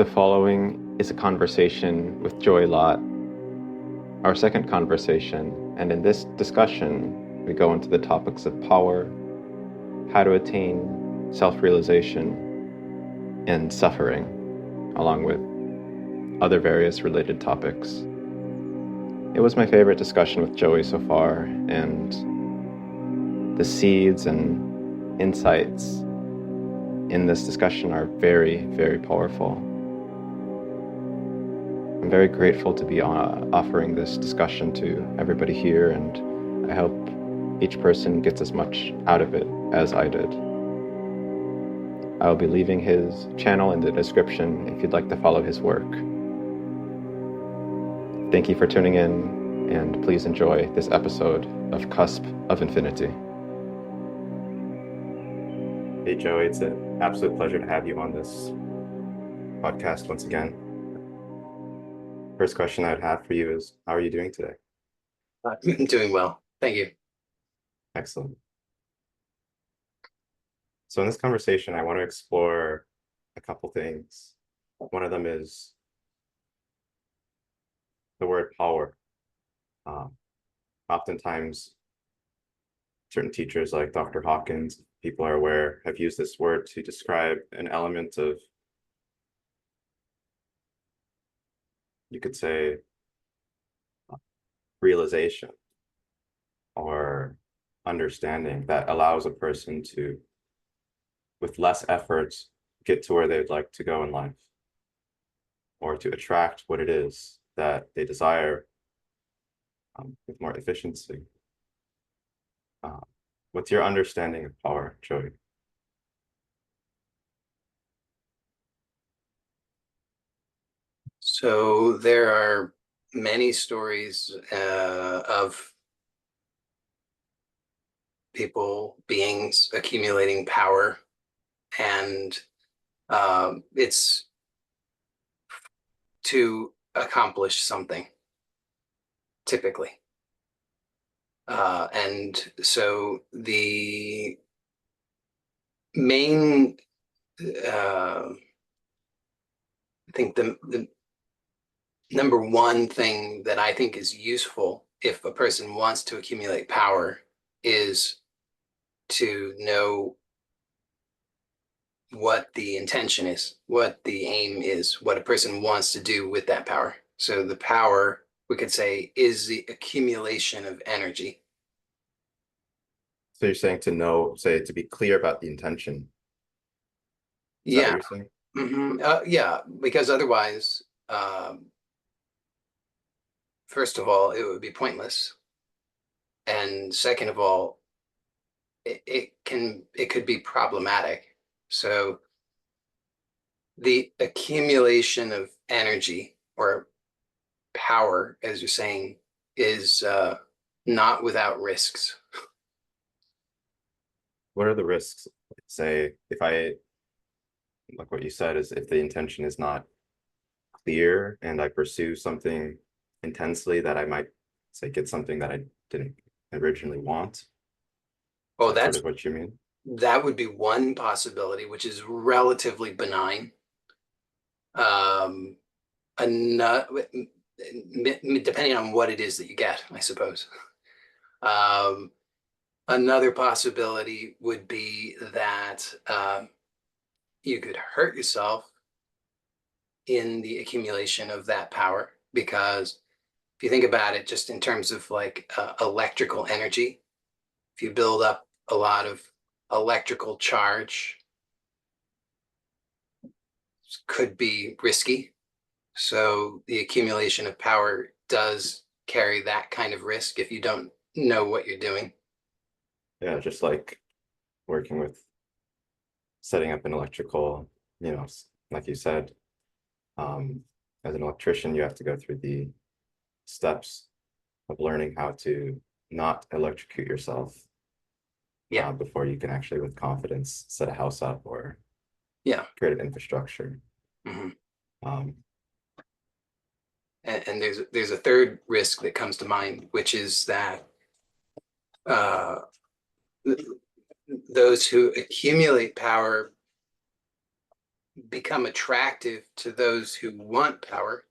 The following is a conversation with Joy Lott, our second conversation, and in this discussion, we go into the topics of power, how to attain self-realization, and suffering, along with other various related topics. It was my favorite discussion with Joey so far, and the seeds and insights in this discussion are very, very powerful. I'm very grateful to be offering this discussion to everybody here, and I hope each person gets as much out of it as I did. I'll be leaving his channel in the description if you'd like to follow his work. Thank you for tuning in, and please enjoy this episode of Cusp of Infinity. Hey Joey, it's an absolute pleasure to have you on this podcast once again. First question I'd have for you is, how are you doing today? I'm doing well. Thank you. Excellent. So in this conversation, I want to explore a couple things. One of them is the word power. Oftentimes, certain teachers like Dr. Hawkins, people are aware, have used this word to describe an element of, you could say, realization or understanding that allows a person to, with less effort, get to where they'd like to go in life, or to attract what it is that they desire with more efficiency. What's your understanding of power, Joey? So there are many stories of people, beings accumulating power, and it's to accomplish something, typically. And so the main, I think the number one thing that I think is useful if a person wants to accumulate power is to know what the intention is, what the aim is, what a person wants to do with that power. So the power, we could say, is the accumulation of energy. So you're saying to know, say, to be clear about the intention. Is that what Yeah. you're saying? Yeah, because otherwise, first of all, it would be pointless. And second of all, it could be problematic. So the accumulation of energy or power, as you're saying, is not without risks. What are the risks? Say, if I, like what you said, is if the intention is not clear and I pursue something intensely, that I might, say, get something that I didn't originally want. Is Oh, that sort of what you mean? that would be one possibility, which is relatively benign. Another, depending on what it is that you get, I suppose. Another possibility would be that you could hurt yourself in the accumulation of that power, because if you think about it just in terms of like electrical energy, if you build up a lot of electrical charge, could be risky. So the accumulation of power does carry that kind of risk if you don't know what you're doing. Yeah, just like working with setting up an electrical, like you said, as an electrician, you have to go through the steps of learning how to not electrocute yourself Yeah. before you can actually, with confidence, set a house up or Yeah. create an infrastructure. Mm-hmm. Um, And there's a third risk that comes to mind, which is that uh, those who accumulate power become attractive to those who want power.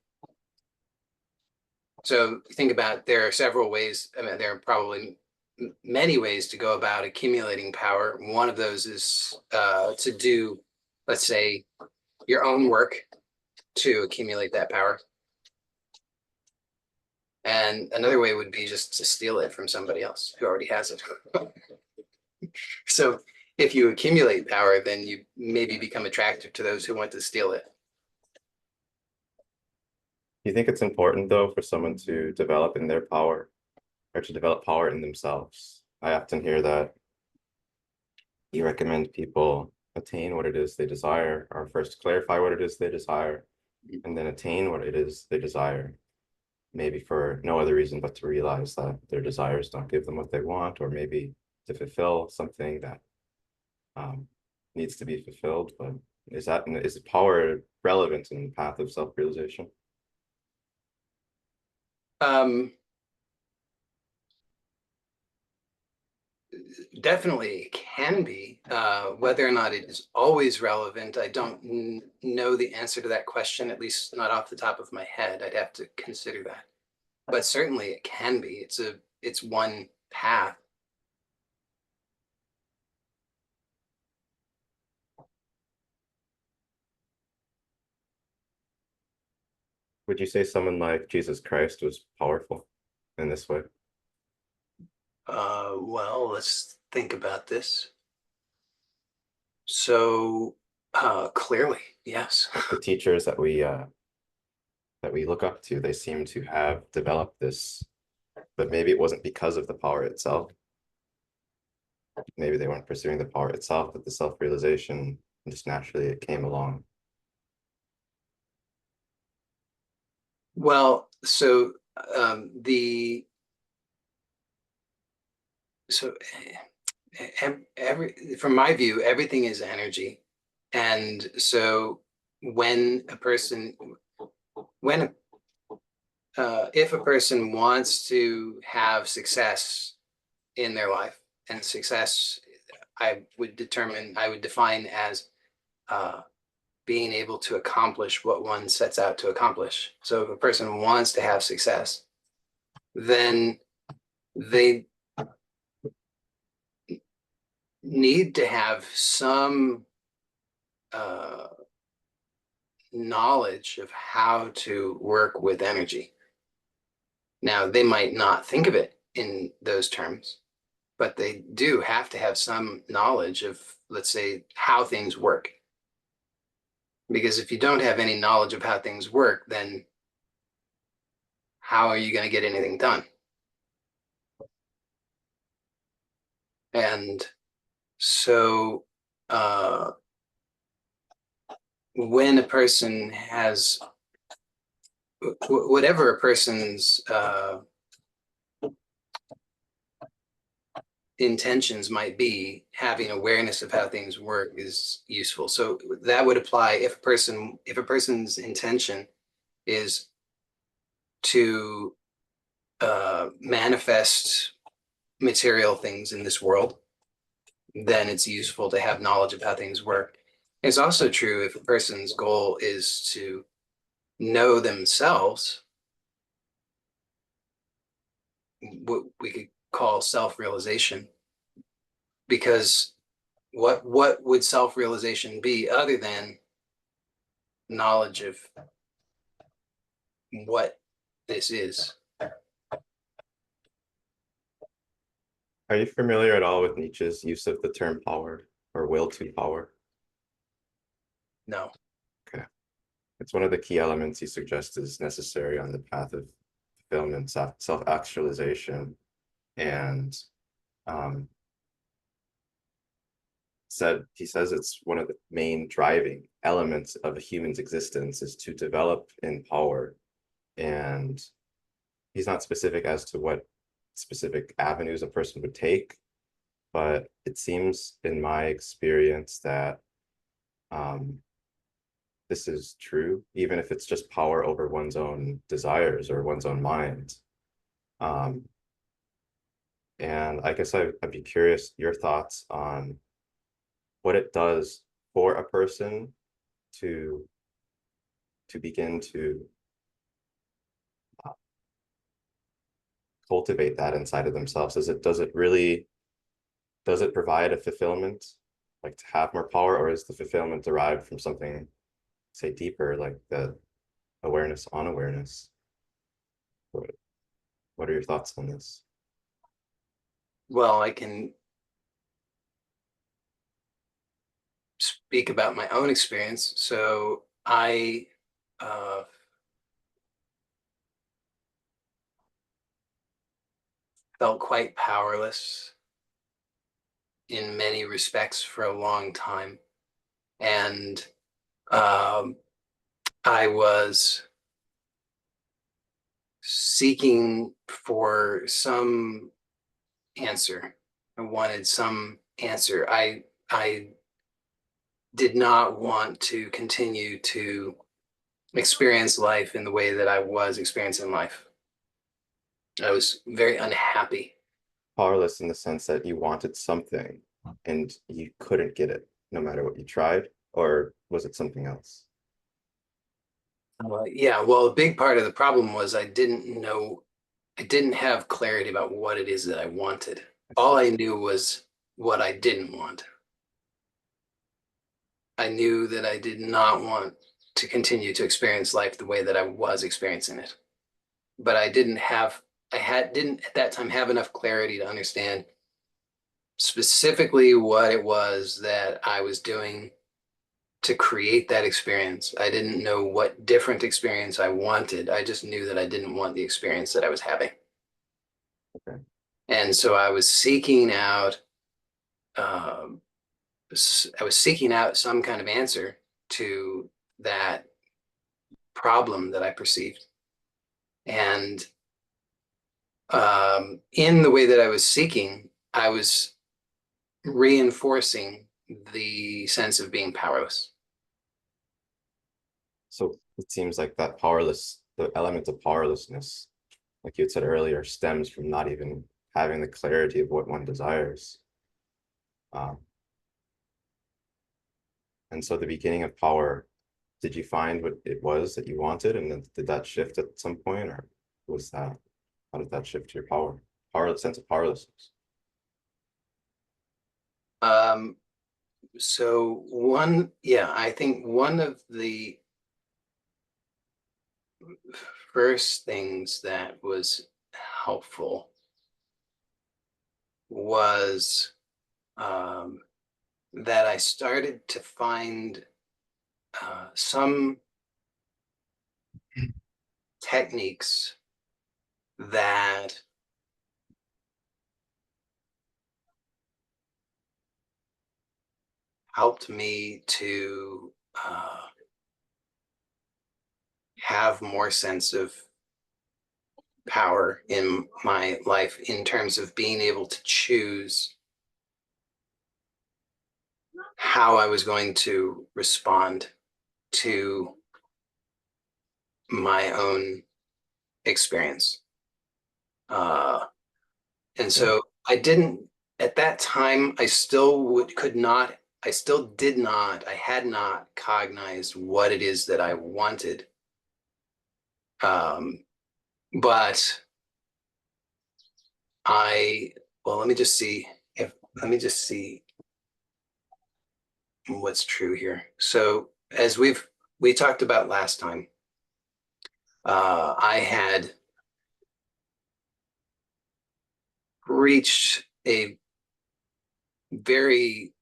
So think about, there are several ways. I mean, there are probably many ways to go about accumulating power. One of those is to do, let's say, your own work to accumulate that power. And another way would be just to steal it from somebody else who already has it. So if you accumulate power, then you maybe become attractive to those who want to steal it. Do you think it's important though for someone to develop in their power or to develop power in themselves? I often hear that you recommend people attain what it is they desire, or first clarify what it is they desire, and then attain what it is they desire. Maybe for no other reason but to realize that their desires don't give them what they want, or maybe to fulfill something that needs to be fulfilled. But is power relevant in the path of self-realization? Um, Definitely it can be. Whether or not it is always relevant, I don't know the answer to that question, at least not off the top of my head. I'd have to consider that. But certainly it can be. It's one path. Would you say someone like Jesus Christ was powerful in this way? Well, let's think about this. So, clearly, yes. The teachers that we look up to, they seem to have developed this, but maybe it wasn't because of the power itself. Maybe they weren't pursuing the power itself, but the self-realization just naturally it came along. Well, so the so every from my view, everything is energy, and so when a person when if a person wants to have success in their life, and success I would define as being able to accomplish what one sets out to accomplish. So if a person wants to have success, then they need to have some uh, knowledge of how to work with energy. Now, they might not think of it in those terms, but they do have to have some knowledge of, let's say, how things work. Because if you don't have any knowledge of how things work, then how are you going to get anything done? And so when a person has whatever a person's intentions might be, having awareness of how things work is useful. So that would apply if a person's intention is to manifest material things in this world, then it's useful to have knowledge of how things work. It's also true if a person's goal is to know themselves, what we could call self-realization, because what would self-realization be other than knowledge of what this is? Are you familiar at all with Nietzsche's use of the term power or will to power? No. Okay. It's one of the key elements he suggests is necessary on the path of fulfillment, self-actualization, and um, he says it's one of the main driving elements of a human's existence is to develop in power. And he's not specific as to what specific avenues a person would take, but it seems in my experience that this is true, even if it's just power over one's own desires or one's own mind. Um, and I guess I'd be curious your thoughts on what it does for a person to begin to cultivate that inside of themselves? Does it provide a fulfillment, like to have more power, or is the fulfillment derived from something, say, deeper, like the awareness on awareness? What, what are your thoughts on this? Well, I can speak about my own experience. So I uh, felt quite powerless in many respects for a long time. And um, I was seeking for some answer. I wanted some answer. I did not want to continue to experience life in the way that I was experiencing life. I was very unhappy. Powerless in the sense that you wanted something and you couldn't get it no matter what you tried, or was it something else? Yeah, well, a big part of the problem was I didn't have clarity about what it is that I wanted. I All see. I knew was what I didn't want. I knew that I did not want to continue to experience life the way that I was experiencing it. But didn't at that time have enough clarity to understand specifically what it was that I was doing to create that experience. I didn't know what different experience I wanted. I just knew that I didn't want the experience that I was having. Okay. And so I was seeking out, some kind of answer to that problem that I perceived. And in the way that I was seeking, I was reinforcing the sense of being powerless. So it seems like the element of powerlessness, like you had said earlier, stems from not even having the clarity of what one desires. Um, and so the beginning of power, did you find what it was that you wanted, and then did that shift at some point, or was that how did that shift your sense of powerlessness? Um, I think one of the first things that was helpful was that I started to find some techniques that helped me to have more sense of power in my life in terms of being able to choose how I was going to respond to my own experience. Uh, and Okay. so I didn't, at that time, I still did not, I had not cognized what it is that I wanted. Um, but I, well, let me just see what's true here. So as we talked about last time, I had reached a very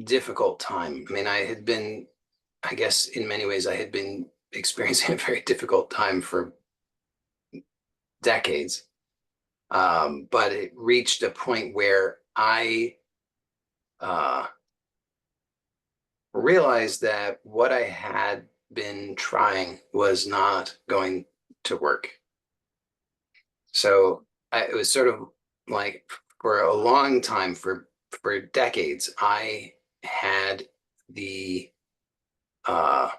difficult time. I mean, I guess in many ways, I had been experiencing a very difficult time for decades. But it reached a point where I uh, realized that what I had been trying was not going to work. So it was sort of like for a long time, for decades, I had the uh,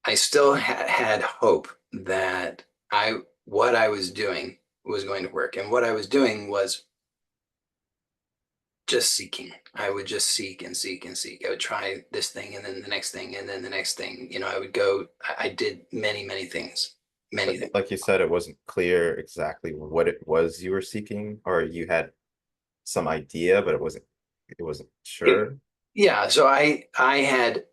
I still had hope that I what I was doing was going to work, and what I was doing was just seeking. I would just seek and seek and seek. I would try this thing and then the next thing and then the next thing. I would go, I did many, many things, many But things. like you said, it wasn't clear exactly what it was you were seeking, or you had some idea, but it wasn't It- sure. yeah. So I had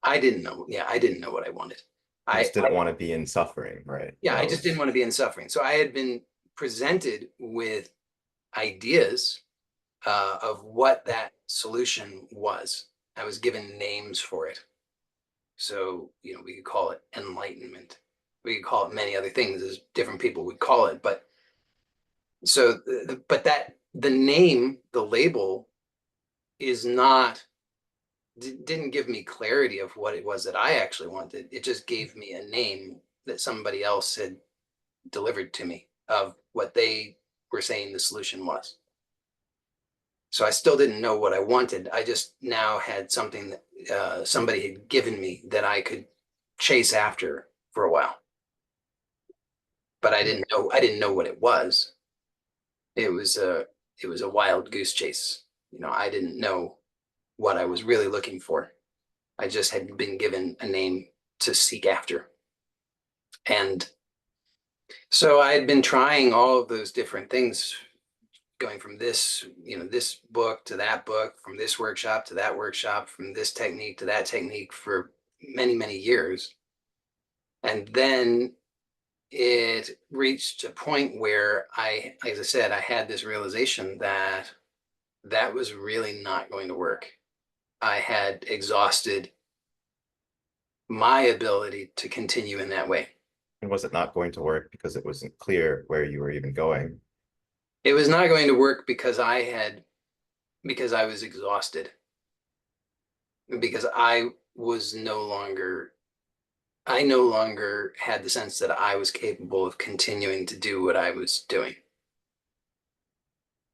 I didn't know. Yeah, I didn't know what I wanted. You I, just didn't I want to be in suffering, right? yeah, I That just didn't was want to be in suffering. So I had been presented with ideas of what that solution was. I was given names for it. So, we could call it enlightenment. We could call it many other things as different people would call it. But but that the name, the label is not, didn't give me clarity of what it was that I actually wanted. It just gave me a name that somebody else had delivered to me of what they were saying the solution was. So I still didn't know what I wanted. I just now had something that somebody had given me that I could chase after for a while. But I didn't know what it was. It was a wild goose chase. I didn't know what I was really looking for. I just had been given a name to seek after. And so I had been trying all of those different things, going from this book to that book, from this workshop to that workshop, from this technique to that technique for many, many years. And then it reached a point where as I said, I had this realization that that was really not going to work. I had exhausted my ability to continue in that way. and was it not going to work because it wasn't clear where you were even going? It was not going to work because I was exhausted, because I no longer had the sense that I was capable of continuing to do what I was doing.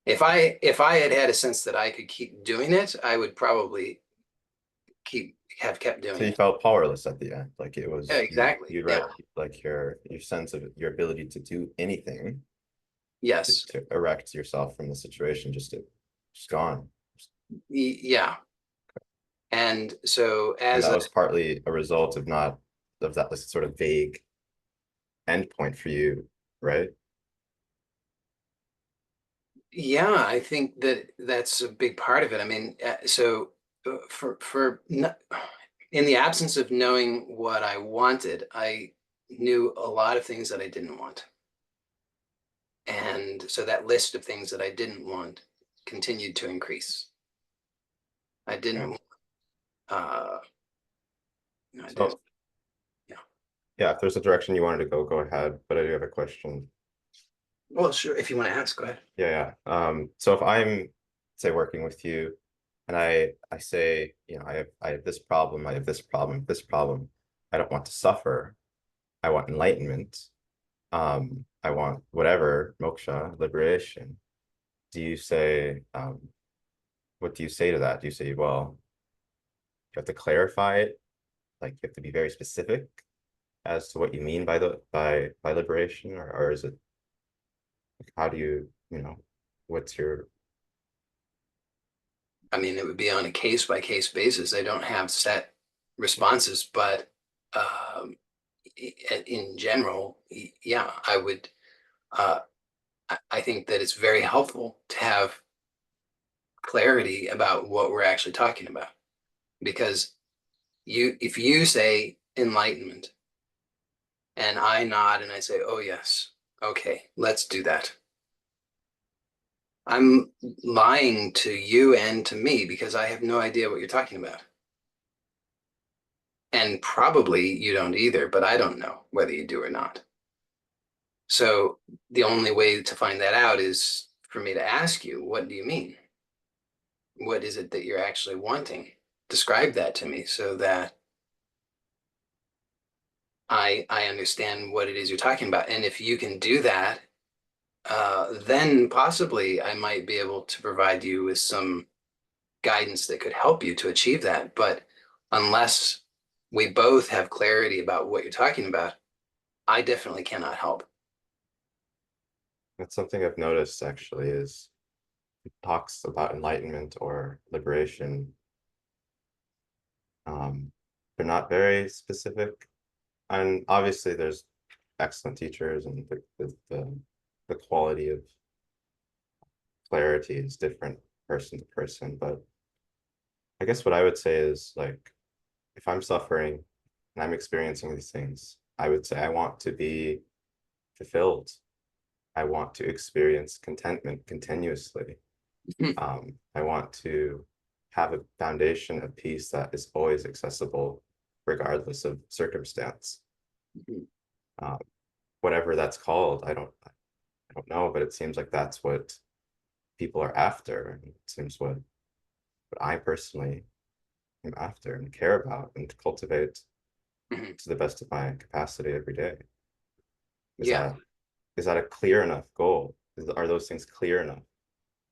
If I had had a sense that I could keep doing it, I would probably have kept So doing you it. felt powerless at the end, like it Yeah, was exactly. you Yeah. read like your sense of your ability to do anything Yes. to erect yourself from the situation just gone. Yeah. And so And as that a was partly a result of not of that this sort of vague endpoint for you, right? Yeah, I think that that's a big part of it. I mean, so in the absence of knowing what I wanted, I knew a lot of things that I didn't want. And so that list of things that I didn't want continued to increase. I Yeah. didn't, uh, no, I So didn't, yeah. yeah, if there's a direction you wanted to go, go ahead. But I do have a question. Well, sure. If you want to ask, go ahead. Yeah, yeah. So if I'm, say, working with you, and I say, I have this problem, I have this problem, this problem. I don't want to suffer. I want enlightenment. I want whatever, moksha, liberation. Do you say, what do you say to that? Do you say, well, you have to clarify it, like you have to be very specific as to what you mean by by liberation, or is it how do what's your I mean, it would be on a case by case basis. I don't have set responses, but um, in general, yeah, I would. Uh, I think that it's very helpful to have clarity about what we're actually talking about, because if you say enlightenment and I nod and I say, "Oh yes, okay, let's do that." I'm lying to you and to me because I have no idea what you're talking about. And probably you don't either, but I don't know whether you do or not. So the only way to find that out is for me to ask you, what do you mean? What is it that you're actually wanting? Describe that to me so that I understand what it is you're talking about. And if you can do that, then possibly I might be able to provide you with some guidance that could help you to achieve that. But unless we both have clarity about what you're talking about, I definitely cannot help. That's something I've noticed actually is talks about enlightenment or liberation. Um, they're not very specific. And obviously there's excellent teachers and the quality of clarity is different person to person. But I guess what I would say is like if I'm suffering and I'm experiencing these things, I would say I want to be fulfilled. I want to experience contentment continuously. Mhm. I want to have a foundation of peace that is always accessible, regardless of circumstance. Mhm. Um, Whatever that's called, I don't know, but it seems like that's what people are after. And it seems what I personally am after and care about and cultivate Mhm. to the best of my capacity every day. Is Yeah. that is that a clear enough goal? Are those things clear enough?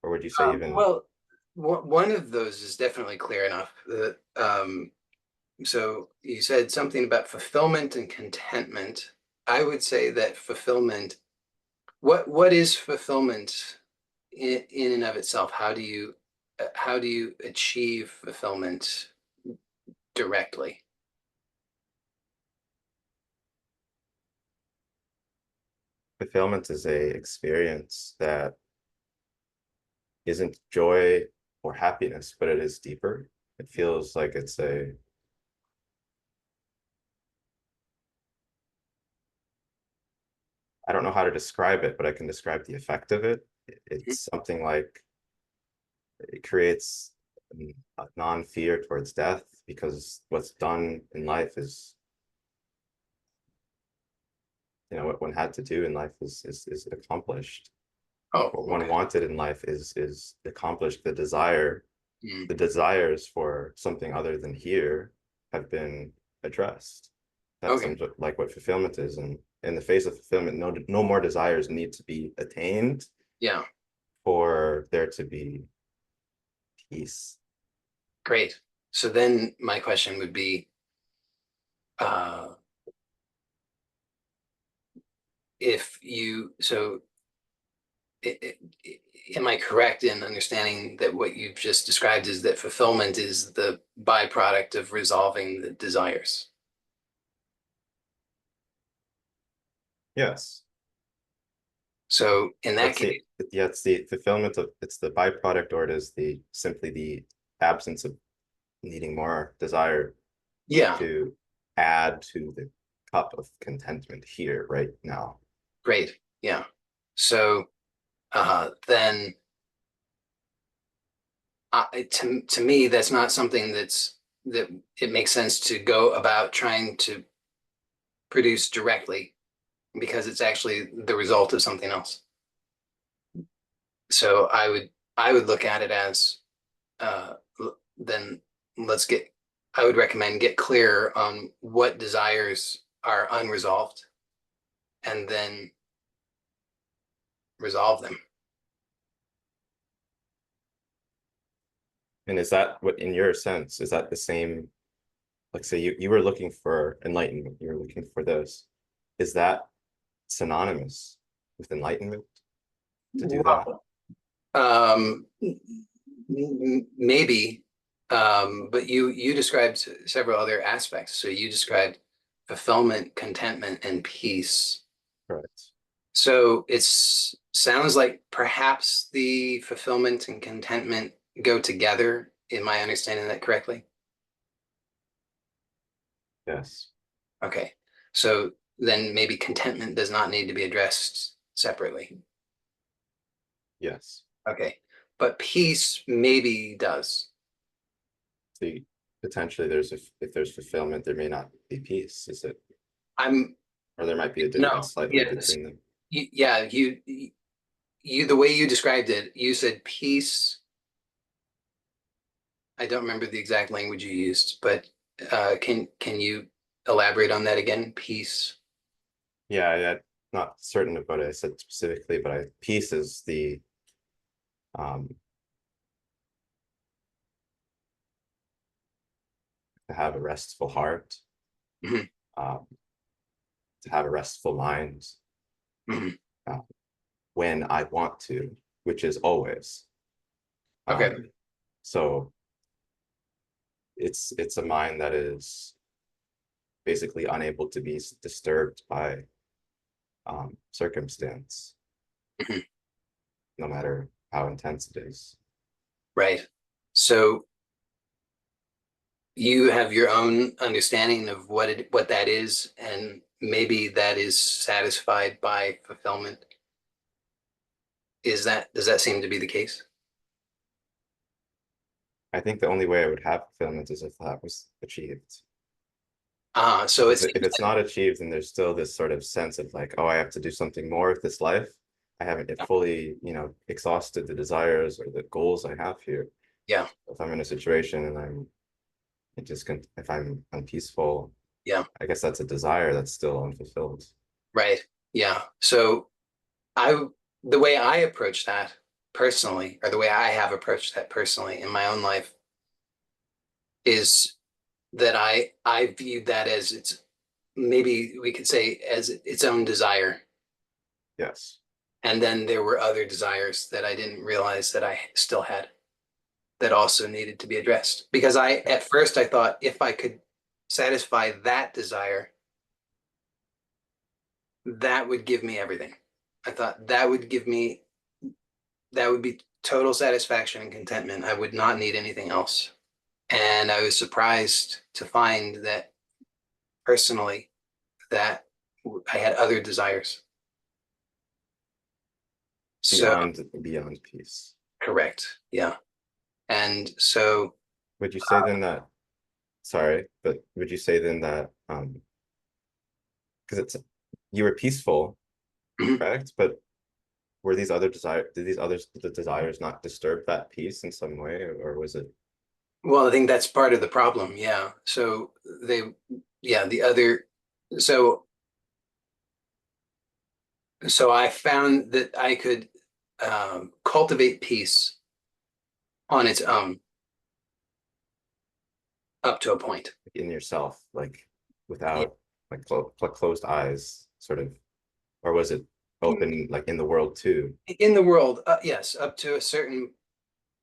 Or would you say even Well, one of those is definitely clear enough. So you said something about fulfillment and contentment. I would say that fulfillment, what is fulfillment in and of itself? How do you achieve fulfillment directly? fulfillment is a experience that isn't joy or happiness, but it is deeper. It feels like it's a, I don't know how to describe it, but I can describe the effect of it. Mhm. It's something like it creates a non-fear towards death because what's done in life is, what one had to do in life is accomplished. Oh, What one okay. wanted in life is accomplished. Mm. The desires for something other than here have been addressed. That Okay. seems like what fulfillment is. And in the face of fulfillment, no more desires need to be attained Yeah. for there to be peace. Great. So then my question would be, uh, if you, so am I correct in understanding that what you've just described is that fulfillment is the byproduct of resolving the desires? Yes. So in that That's case, it's the fulfillment of it's the byproduct, or it is the simply the absence of needing more desire yeah, to add to the cup of contentment here right now. great. Yeah. So then to me, that's not something that it makes sense to go about trying to produce directly because it's actually the result of something else. So I would look at it as uh, then let's get, I would recommend get clear on what desires are unresolved and then resolve them. And is that what, in your sense, is that the same? Like, say you were looking for enlightenment, you were looking for this. Is that synonymous with enlightenment to do that? Well, um, maybe, but you described several other aspects. So you described fulfillment, contentment, and peace. Correct. So it sounds like perhaps the fulfillment and contentment go together. Am I understanding that correctly? Yes. Okay. So then maybe contentment does not need to be addressed separately. Yes. Okay. But peace maybe does. See, potentially there's if there's fulfillment, there may not be peace, is it? I'm Or there might be a difference no, slightly yes. between them. Yeah, the way you described it, you said peace. I don't remember the exact language you used, but can you elaborate on that again? Peace. Yeah, I'm not certain of what I said specifically, but peace is the um to have a restful heart, Mhm. um, to have a restful mind Mhm. uh, when I want to, which is always. Okay. So it's a mind that is basically unable to be disturbed by circumstance, Mhm. no matter how intense it is. Right. So you have your own understanding of what that is, and maybe that is satisfied by fulfillment. Does that seem to be the case? I think the only way I would have fulfillment is if that was achieved. So it's If it's not achieved, then there's still this sort of sense of like, oh, I have to do something more with this life. I haven't fully, exhausted the desires or the goals I have here. yeah, If I'm in a situation and if I'm unpeaceful, yeah, I guess that's a desire that's still unfulfilled. right. Yeah. So I the way I approach that personally, or the way I have approached that personally in my own life, is that I viewed that as its, maybe we could say, as its own desire. Yes. And then there were other desires that I didn't realize that I still had, that also needed to be addressed. Because at first I thought if I could satisfy that desire, that would give me everything. I thought that would be total satisfaction and contentment. I would not need anything else. And I was surprised to find that personally, that I had other desires. So Beyond peace. correct. Yeah. And so, Would you say then that, sorry, but would you say then that, because it's, you were peaceful, correct? But were these other did these others, the desires not disturb that peace in some way, or was it? well, I think that's part of the problem. Yeah. So they, yeah, the other, so, so I found that I could cultivate peace on its own up to a point. In yourself, like Yeah. without like closed eyes, sort of, or was it open like in the world too? In the world, yes, up to a certain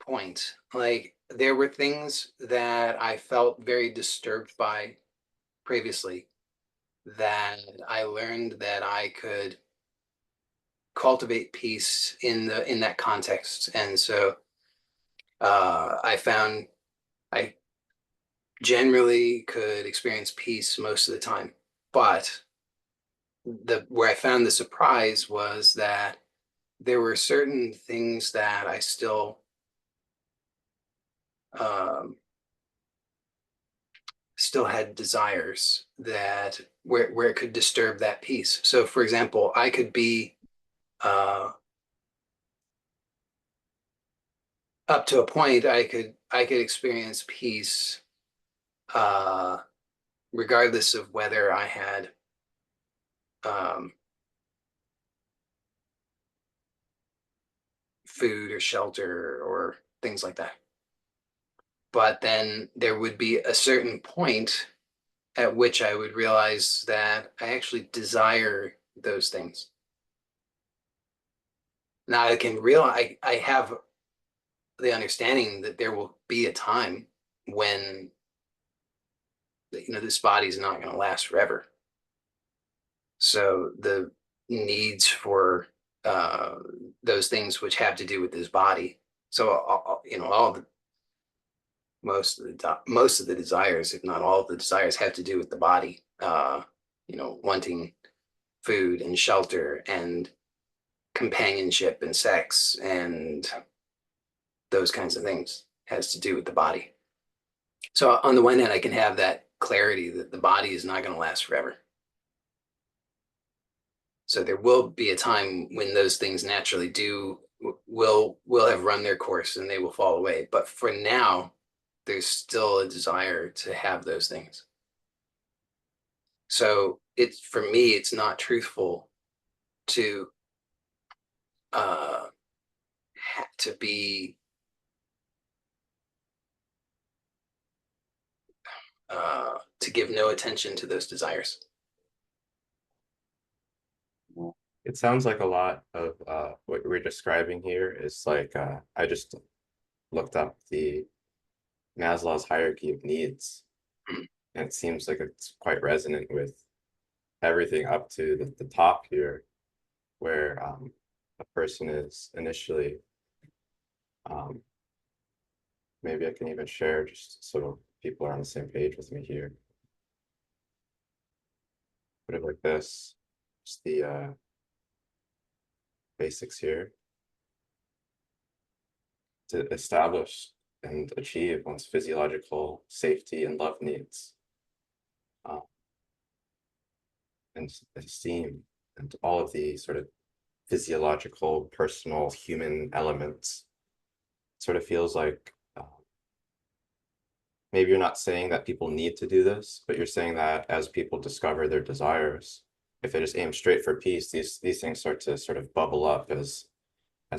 point. Like there were things that I felt very disturbed by previously, that I learned that I could cultivate peace in that context. And so I found I generally could experience peace most of the time. But the where I found the surprise was that there were certain things that I um, still had desires, that where it could disturb that peace. So, for example, I could be uh, up to a point. I could experience peace uh, regardless of whether I had um, food or shelter or things like that. But then there would be a certain point at which I would realize that I actually desire those things. Now I can realize I have the understanding that there will be a time when, this body is not going to last forever. So the needs for uh, those things which have to do with this body. So all the most of the desires, if not all of the desires, have to do with the body. Wanting food and shelter and companionship and sex and those kinds of things has to do with the body. So on the one hand, I can have that clarity that the body is not going to last forever. So there will be a time when those things naturally will have run their course and they will fall away. But for now, there's still a desire to have those things. So it's, for me, it's not truthful to uh, to be to give no attention to those desires. It sounds like a lot of what we're describing here is like I just looked up the Maslow's hierarchy of needs, and it seems like it's quite resonant with everything up to the top here, where a person is initially, um, maybe I can even share just so people are on the same page with me here. Put it like this, just the basics here to establish and achieve one's physiological safety and love needs, uh, and esteem, and all of the sort of physiological, personal, human elements. It sort of feels like maybe you're not saying that people need to do this, but you're saying that as people discover their desires, if they just aim straight for peace, these things start to sort of bubble up as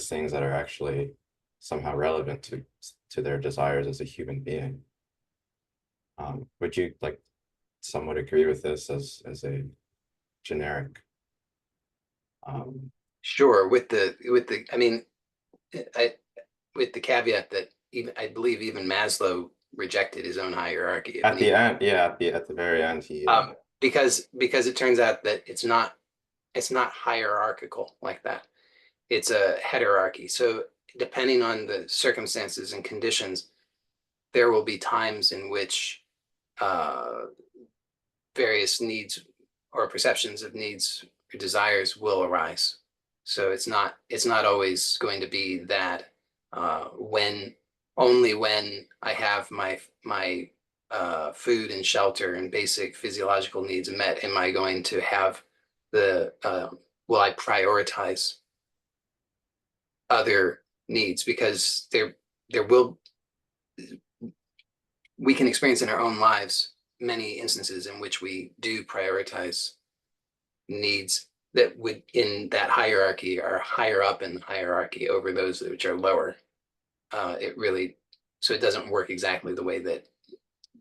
things that are actually somehow relevant to their desires as a human being. Would you like somewhat agree with this as a generic? Sure, with the I mean, I with the caveat that even I believe even Maslow rejected his own hierarchy of At the needs. end, yeah, at the very end, he Because it turns out that it's not hierarchical like that. It's a heterarchy. So depending on the circumstances and conditions, there will be times in which uh, various needs or perceptions of needs or desires will arise. So it's not always going to be that when only when I have my food and shelter and basic physiological needs met am I going to have the will I prioritize other needs, because there will we can experience in our own lives many instances in which we do prioritize needs that would in that hierarchy are higher up in the hierarchy over those which are lower. It really so it doesn't work exactly the way that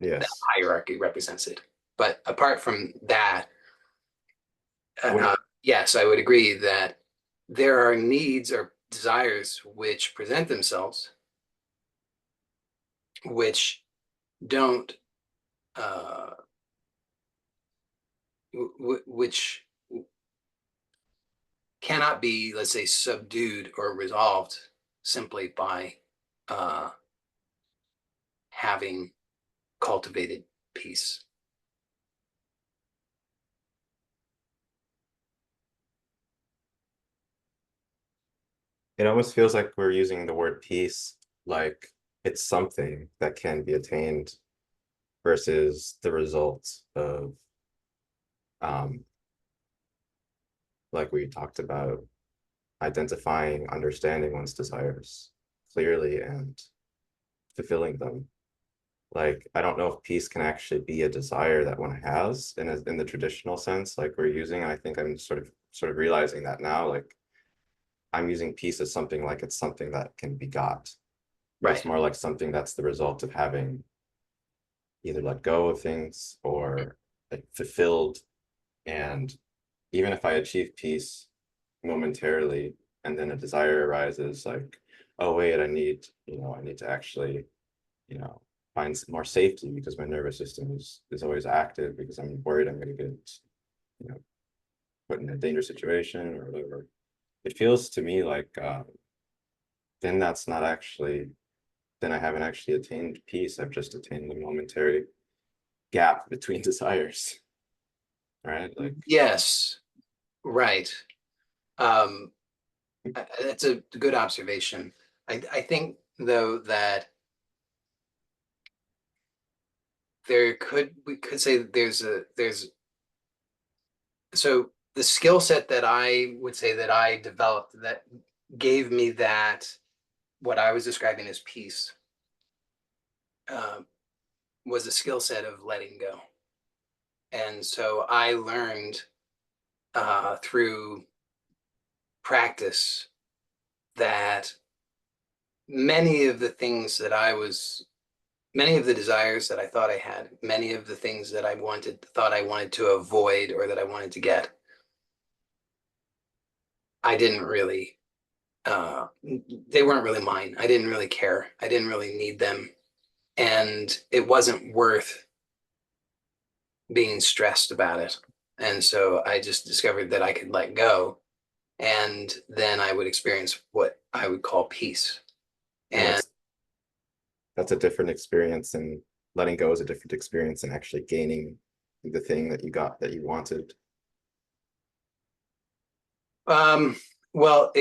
that yes. hierarchy represents it. But apart from that, When yes, I would agree that there are needs or desires which present themselves, which don't, uh, which cannot be, let's say, subdued or resolved simply by uh, having cultivated peace. it almost feels like we're using the word peace like it's something that can be attained versus the results of um like we talked about identifying, understanding one's desires clearly and fulfilling them. Like I don't know if peace can actually be a desire that one has in the traditional sense like we're using. I think I'm sort of realizing that now. Like I'm using peace as something like it's something that can be got, but it's Right. more like something that's the result of having either let go of things or like fulfilled. And even if I achieve peace momentarily and then a desire arises, like, oh wait, I need to actually, find more safety because my nervous system is always active because I'm worried I'm going to get, you know, put in a dangerous situation or whatever. It feels to me like then that's not actually, then I haven't actually attained peace. I've just attained the momentary gap between desires, right? Like, Yes. Right. Um, that's a good observation. I think though that we could say that there's so the skill set that I would say that I developed that gave me that what I was describing as peace uh, was a skill set of letting go. And so I learned through practice that many of the things that many of the desires that I thought I had, many of the things that thought I wanted to avoid or that I wanted to get, I didn't really, they weren't really mine. I didn't really care. I didn't really need them. And it wasn't worth being stressed about it. And so I just discovered that I could let go, and then I would experience what I would call peace. Yeah, And that's a different experience, and letting go is a different experience than actually gaining the thing that you got that you wanted. um, well,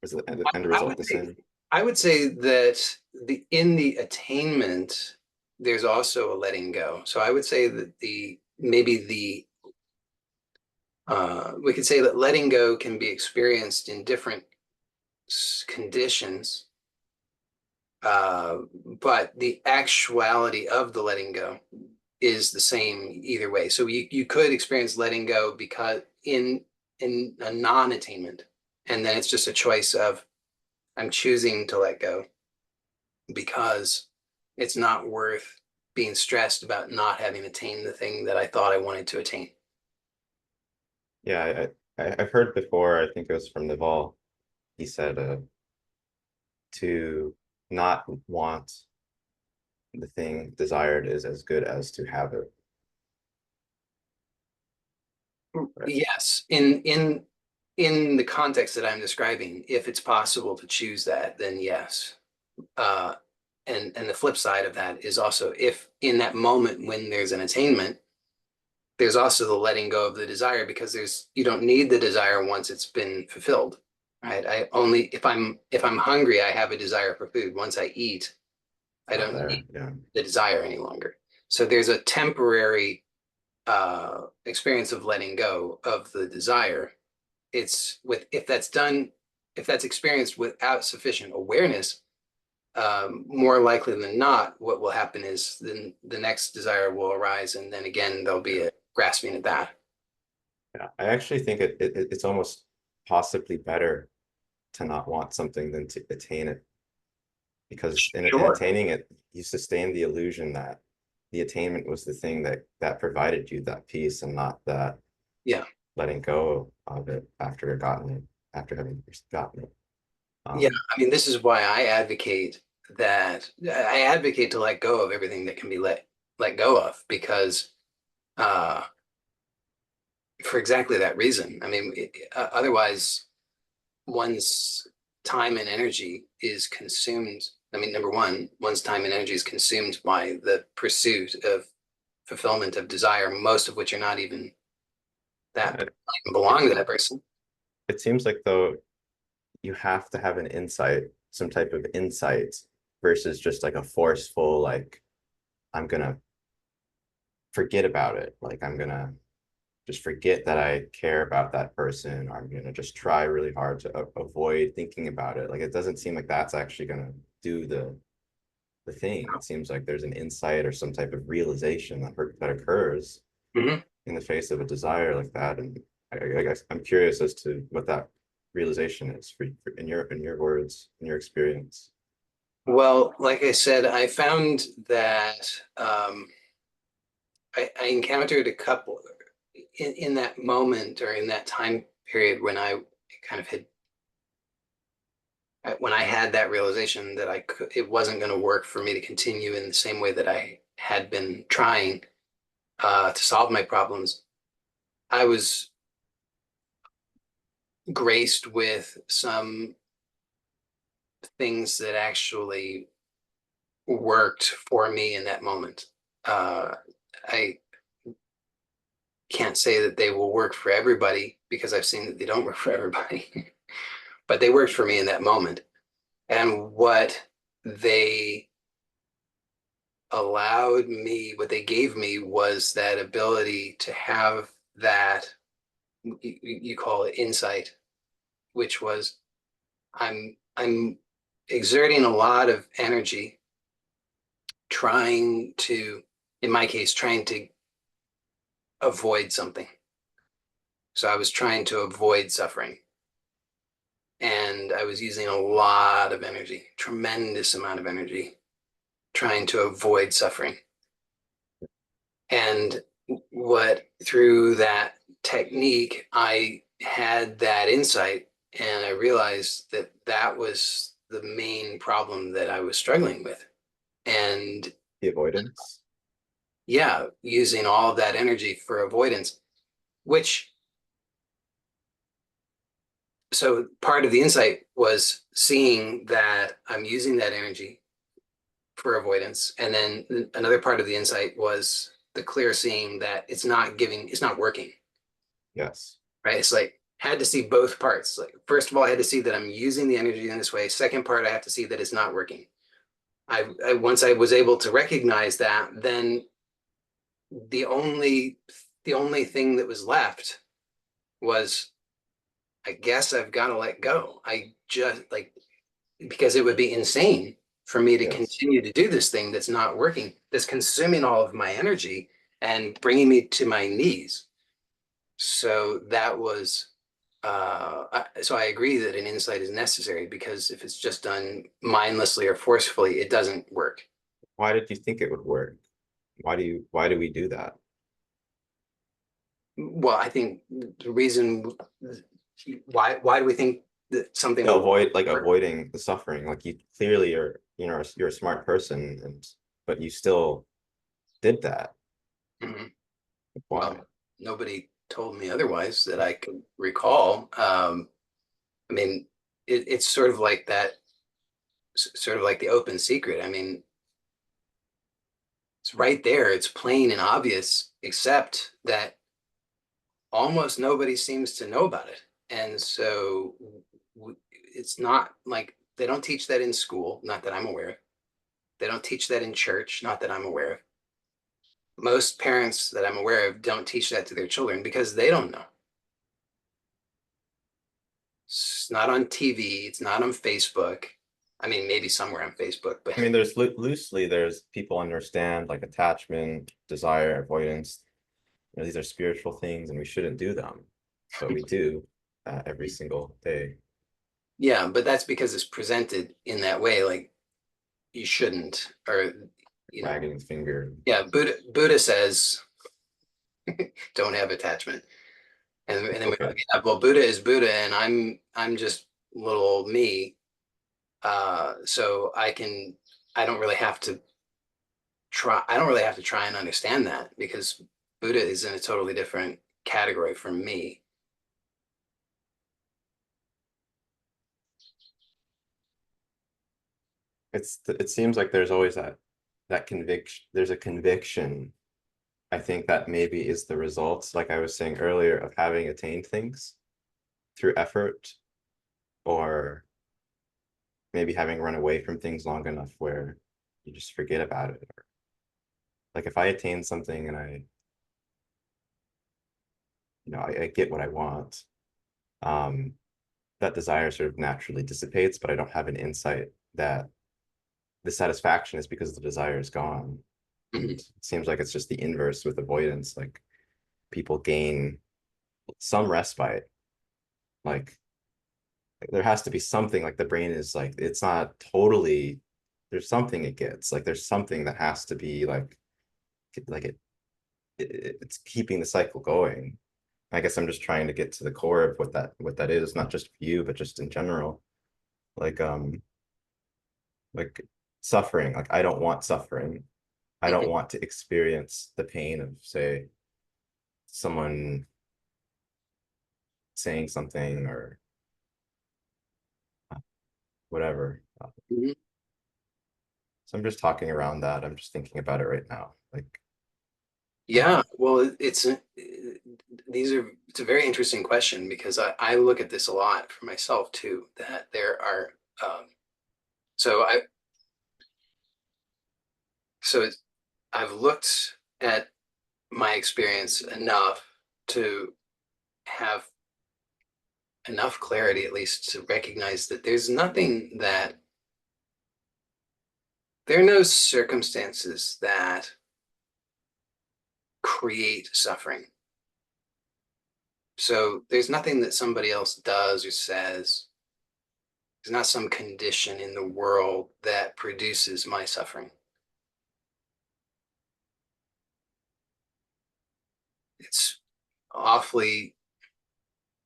Was the end I result would the say same? I would say that in the attainment, there's also a letting go. So I would say that the maybe the we could say that letting go can be experienced in different conditions, uh, but the actuality of the letting go is the same either way. So you could experience letting go because in a non-attainment, and then it's just a choice of I'm choosing to let go because it's not worth being stressed about not having attained the thing that I thought I wanted to attain. Yeah, I've heard before, I think it was from Naval, he said to not want the thing desired is as good as to have it. Right. Yes, in the context that I'm describing, if it's possible to choose that, then yes. Uh, and the flip side of that is also if in that moment when there's an attainment, there's also the letting go of the desire because there's you don't need the desire once it's been fulfilled, right? I only if I'm hungry, I have a desire for food. Once I eat, It's I not don't need there. Yeah. the desire any longer. So there's a temporary experience of letting go of the desire. It's with if that's done, if that's experienced without sufficient awareness, more likely than not, what will happen is then the next desire will arise, and then again there'll be Yeah. a grasping at that. Yeah. I actually think it's almost possibly better to not want something than to attain it, because in Sure. attaining it, you sustain the illusion that the attainment was the thing that provided you that peace, and not that Yeah. letting go of it after gotten it, after having gotten it. Yeah. Um, I mean, this is why I advocate to let go of everything that can be let go of because uh, for exactly that reason. I mean, otherwise one's time and energy is consumed. I mean, number one, one's time and energy is consumed by the pursuit of fulfillment of desire, most of which are not even that it, belong it to that person. it seems like, though, you have to have an insight, some type of insight, versus just like a forceful, like, I'm gonna forget about it. Like, I'm gonna just forget that I care about that person, or I'm gonna just try really hard to avoid thinking about it. Like, it doesn't seem like that's actually gonna do the thing. It seems like there's an insight or some type of realization that occurs Mhm. in the face of a desire like that. And I guess I'm curious as to what that realization is for in your words, in your experience. Well, like I said, I found that I encountered a couple in that moment or in that time period when I kind of had when I had that realization that it wasn't going to work for me to continue in the same way that I had been trying to solve my problems. I was graced with some things that actually worked for me in that moment. I can't say that they will work for everybody because I've seen that they don't work for everybody, but they worked for me in that moment. And they what they gave me was that ability to have that, you call it insight, which was I'm exerting a lot of energy trying to, in my case, trying to avoid something. So I was trying to avoid suffering. And I was using a lot of energy, tremendous amount of energy, trying to avoid suffering. And what through that technique, I had that insight And I realized that that was the main problem that I was struggling with. And The avoidance. yeah, using all of that energy for avoidance, which, so part of the insight was seeing that I'm using that energy for avoidance. And then another part of the insight was the clear seeing that it's not working, Yes. right? It's like, had to see both parts. Like, first of all, I had to see that I'm using the energy in this way. Second part, I have to see that it's not working. Once I was able to recognize that, then the only the only thing that was left was, I guess I've got to let go. I just like, because it would be insane for me to Yes. continue to do this thing that's not working, that's consuming all of my energy and bringing me to my knees. So that was, so I agree that an insight is necessary, because if it's just done mindlessly or forcefully, it doesn't work. Why did you think it would work? Why do we do that? Well, I think the reason, why do we think that something To will avoid like work? avoiding the suffering. Like you clearly are, you're a smart person and but you still did that. Mhm. Why? Well, nobody told me otherwise that I could recall. I mean, it's sort of like that, sort of like the open secret. I mean, it's right there. It's plain and obvious, except that almost nobody seems to know about it. And so it's not like they don't teach that in school, not that I'm aware of. They don't teach that in church, not that I'm aware of. Most parents that I'm aware of don't teach that to their children because they don't know. It's not on TV. It's not on Facebook. I mean, maybe somewhere on Facebook, but I mean, there's loosely there's people understand like attachment, desire, avoidance. These are spiritual things and we shouldn't do them, but we do every single day. yeah, but that's because it's presented in that way. Like, you shouldn't, or, you know, Wagging the finger. yeah, Buddha says, don't have attachment. And then we go, Okay. yeah, well, Buddha is Buddha, and I'm just little old me. So I don't really have to I don't really have to try and understand that, because Buddha is in a totally different category from me. It seems like there's always that conviction. There's a conviction. I think that maybe is the results, like I was saying earlier, of having attained things through effort, or maybe having run away from things long enough where you just forget about it. Or, like if I attain something and I get what I want, um, that desire sort of naturally dissipates, but I don't have an insight that the satisfaction is because the desire is gone. And Mhm. it seems like it's just the inverse with avoidance. Like people gain some respite. Like there has to be something, like the brain is like, it's not totally, there's something it gets. Like there's something that has to be like it's keeping the cycle going. I guess I'm just trying to get to the core of what that is, not just for you, but just in general. Like like suffering. Like I don't want suffering. I don't Mhm. want to experience the pain of, say, someone saying something or whatever. Mhm. So I'm just talking around that. I'm just thinking about it right now. Like, Yeah, well, it's a very interesting question, because I look at this a lot for myself too, that there are, so I, so I've looked at my experience enough to have enough clarity, at least, to recognize that there are no circumstances that create suffering. So there's nothing that somebody else does or says. There's not some condition in the world that produces my suffering. It's awfully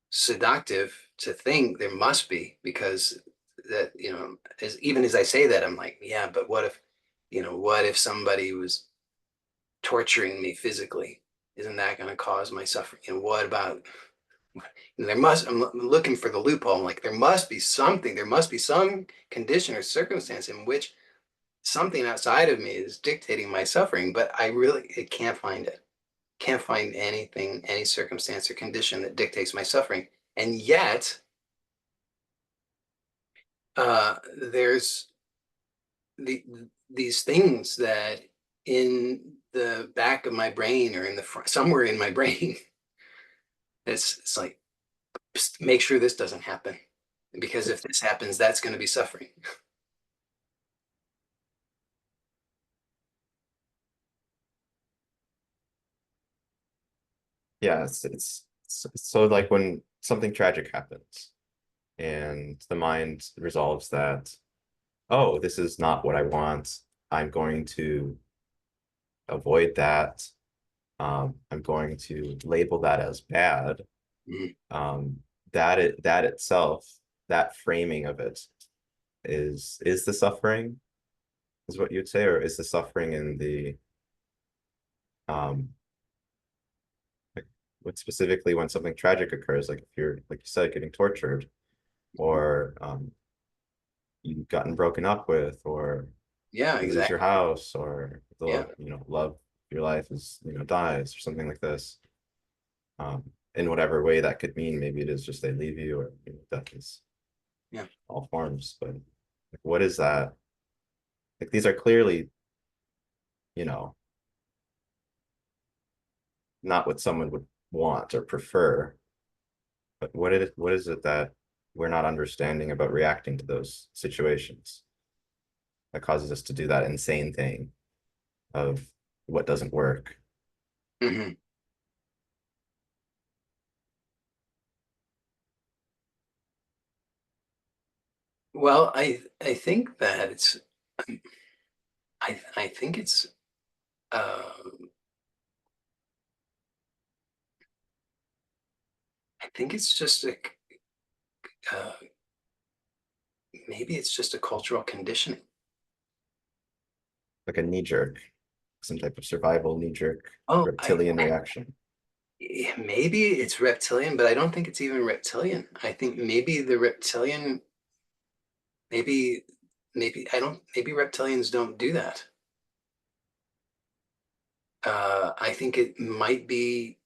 seductive to think there must be, because that, even as I say that, I'm like, yeah, but what if somebody was torturing me physically? Isn't that going to cause my suffering? And what about, I'm looking for the loophole. I'm like, there must be something, there must be some condition or circumstance in which something outside of me is dictating my suffering, but I can't find it. Can't find anything, any circumstance or condition that dictates my suffering. And yet, there's these things that in the back of my brain, or in the front, somewhere in my brain, it's like, make sure this doesn't happen, because if this happens, that's going to be suffering. Yeah, so like when something tragic happens and the mind resolves that, oh, this is not what I want. I'm going to avoid that. I'm going to label that as bad. Mhm. Um, that itself, that framing of it is the suffering, is what you'd say, or is the suffering in the um like what specifically when something tragic occurs, like if you're like you said, getting tortured, or you've gotten broken up with, or Yeah, you lose your exactly. house, or Yeah, the love of your life is dies or something like this. In whatever way that could mean, maybe it is just they leave you, or death is yeah. all forms. But like, what is that? Like these are clearly, you know, not what someone would want or prefer. But what is it that we're not understanding about reacting to those situations that causes us to do that insane thing of what doesn't work? Hmm. Well, I think that I think it's I think it's just uh, maybe it's just a cultural conditioning. Like a knee jerk, some type of survival knee jerk Oh, reptilian reaction. maybe it's reptilian, but I don't think it's even reptilian. I think maybe the reptilian, maybe, maybe I don't, maybe reptilians don't do that. I think it might be,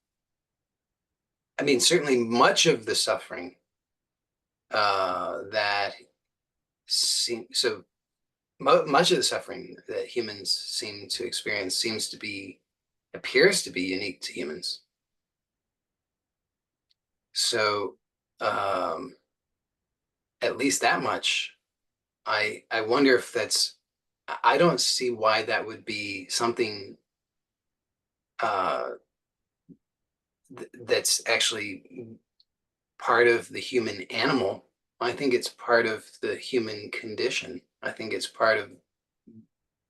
I mean, certainly much of the suffering that so much of the suffering that humans seem to experience appears to be unique to humans. So, um, at least that much, I wonder if I don't see why that would be something uh, that's actually part of the human animal. I think it's part of the human condition. I think it's part of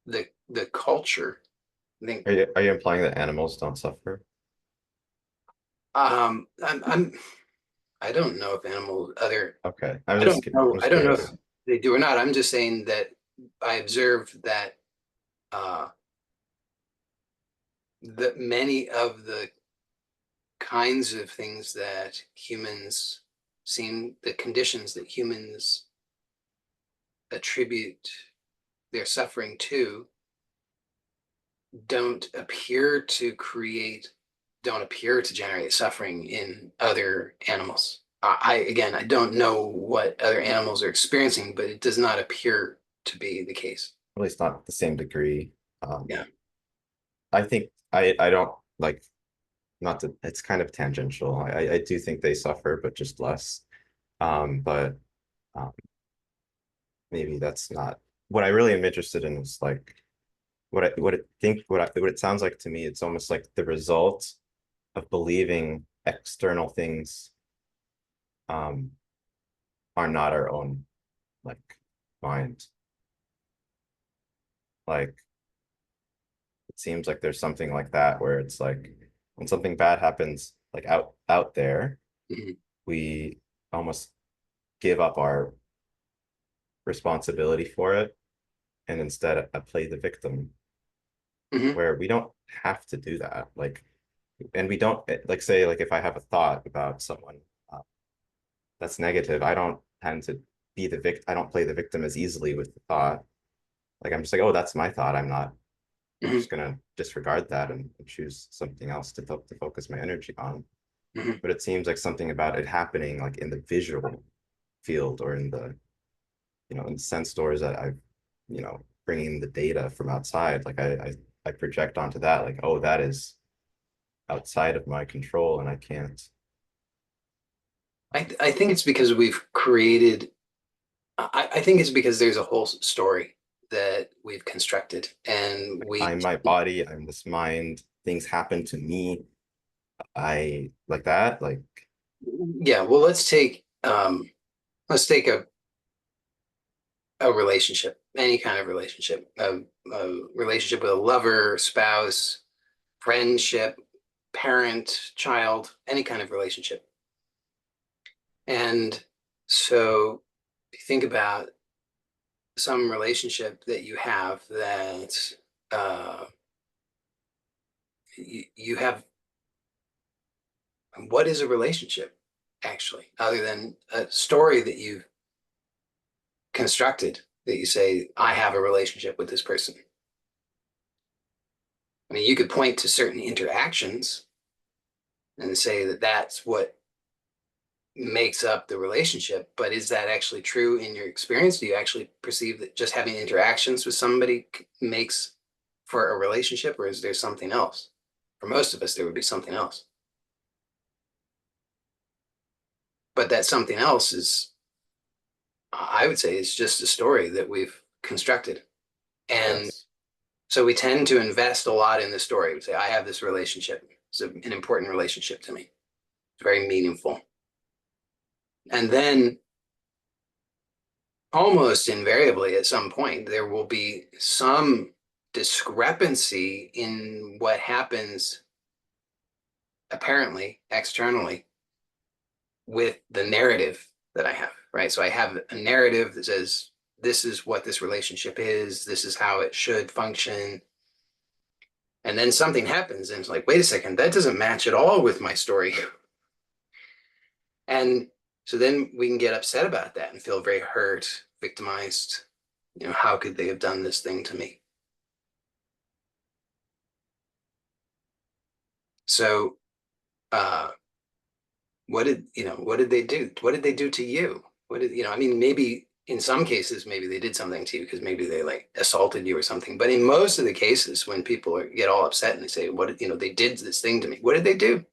the culture. I think Are you implying that animals don't suffer? I'm I don't know if animals other Okay, I'm I just don't know if curious. they do or not. I'm just saying that I observed that uh, that many of the kinds of things that the conditions that humans attribute their suffering to don't appear to create, don't appear to generate suffering in other animals. Again, I don't know what other animals are experiencing, but it does not appear to be the case. At least not the same degree. Um, Yeah. I think I don't like not to. It's kind of tangential. I do think they suffer, but just less. But um, maybe that's not what I really am interested in. Is like what it sounds like to me. It's almost like the result of believing external things um are not our own, like, mind. Like it seems like there's something like that where it's like when something bad happens like out there, Mhm. we almost give up our responsibility for it and instead I play the victim, Hmm. where we don't have to do that. Like, and we don't like say like if I have a thought about someone uh, that's negative, I don't tend to be the victim. I don't play the victim as easily with the thought. Like I'm just like, oh, that's my thought. I'm Hmm. just gonna disregard that and choose something else to focus my energy on. Hmm. But it seems like something about it happening like in the visual field or in the, in sense stores that I've, bringing the data from outside, like I project onto that, like, oh, that is outside of my control and I can't. I think it's because we've created, I think it's because there's a whole story that we've constructed and Like, we, I'm my body, I'm this mind, things happen to me. I like that. Like, yeah, well, let's take a relationship, any kind of relationship, a relationship with a lover, spouse, friendship, parent, child, any kind of relationship. And so if you think about some relationship that you have that uh, you have, what is a relationship actually, other than a story that you've constructed that you say, I have a relationship with this person? I mean, you could point to certain interactions and say that that's what makes up the relationship, but is that actually true in your experience? Do you actually perceive that just having interactions with somebody makes for a relationship, or is there something else? For most of us, there would be something else. But that something else is, I would say, is just a story that we've constructed. And yes, so we tend to invest a lot in the story. We say, I have this relationship. It's an important relationship to me. It's very meaningful. And then almost invariably at some point, there will be some discrepancy in what happens apparently externally with the narrative that I have, right? So I have a narrative that says, this is what this relationship is, this is how it should function. And then something happens, and it's like, wait a second, that doesn't match at all with my story. And so then we can get upset about that and feel very hurt, victimized. How could they have done this thing to me? So, uh, what did they do? What did they do to you? I mean, maybe in some cases, maybe they did something to you because maybe they like assaulted you or something. But in most of the cases, when people get all upset and they say, they did this thing to me. What did they do?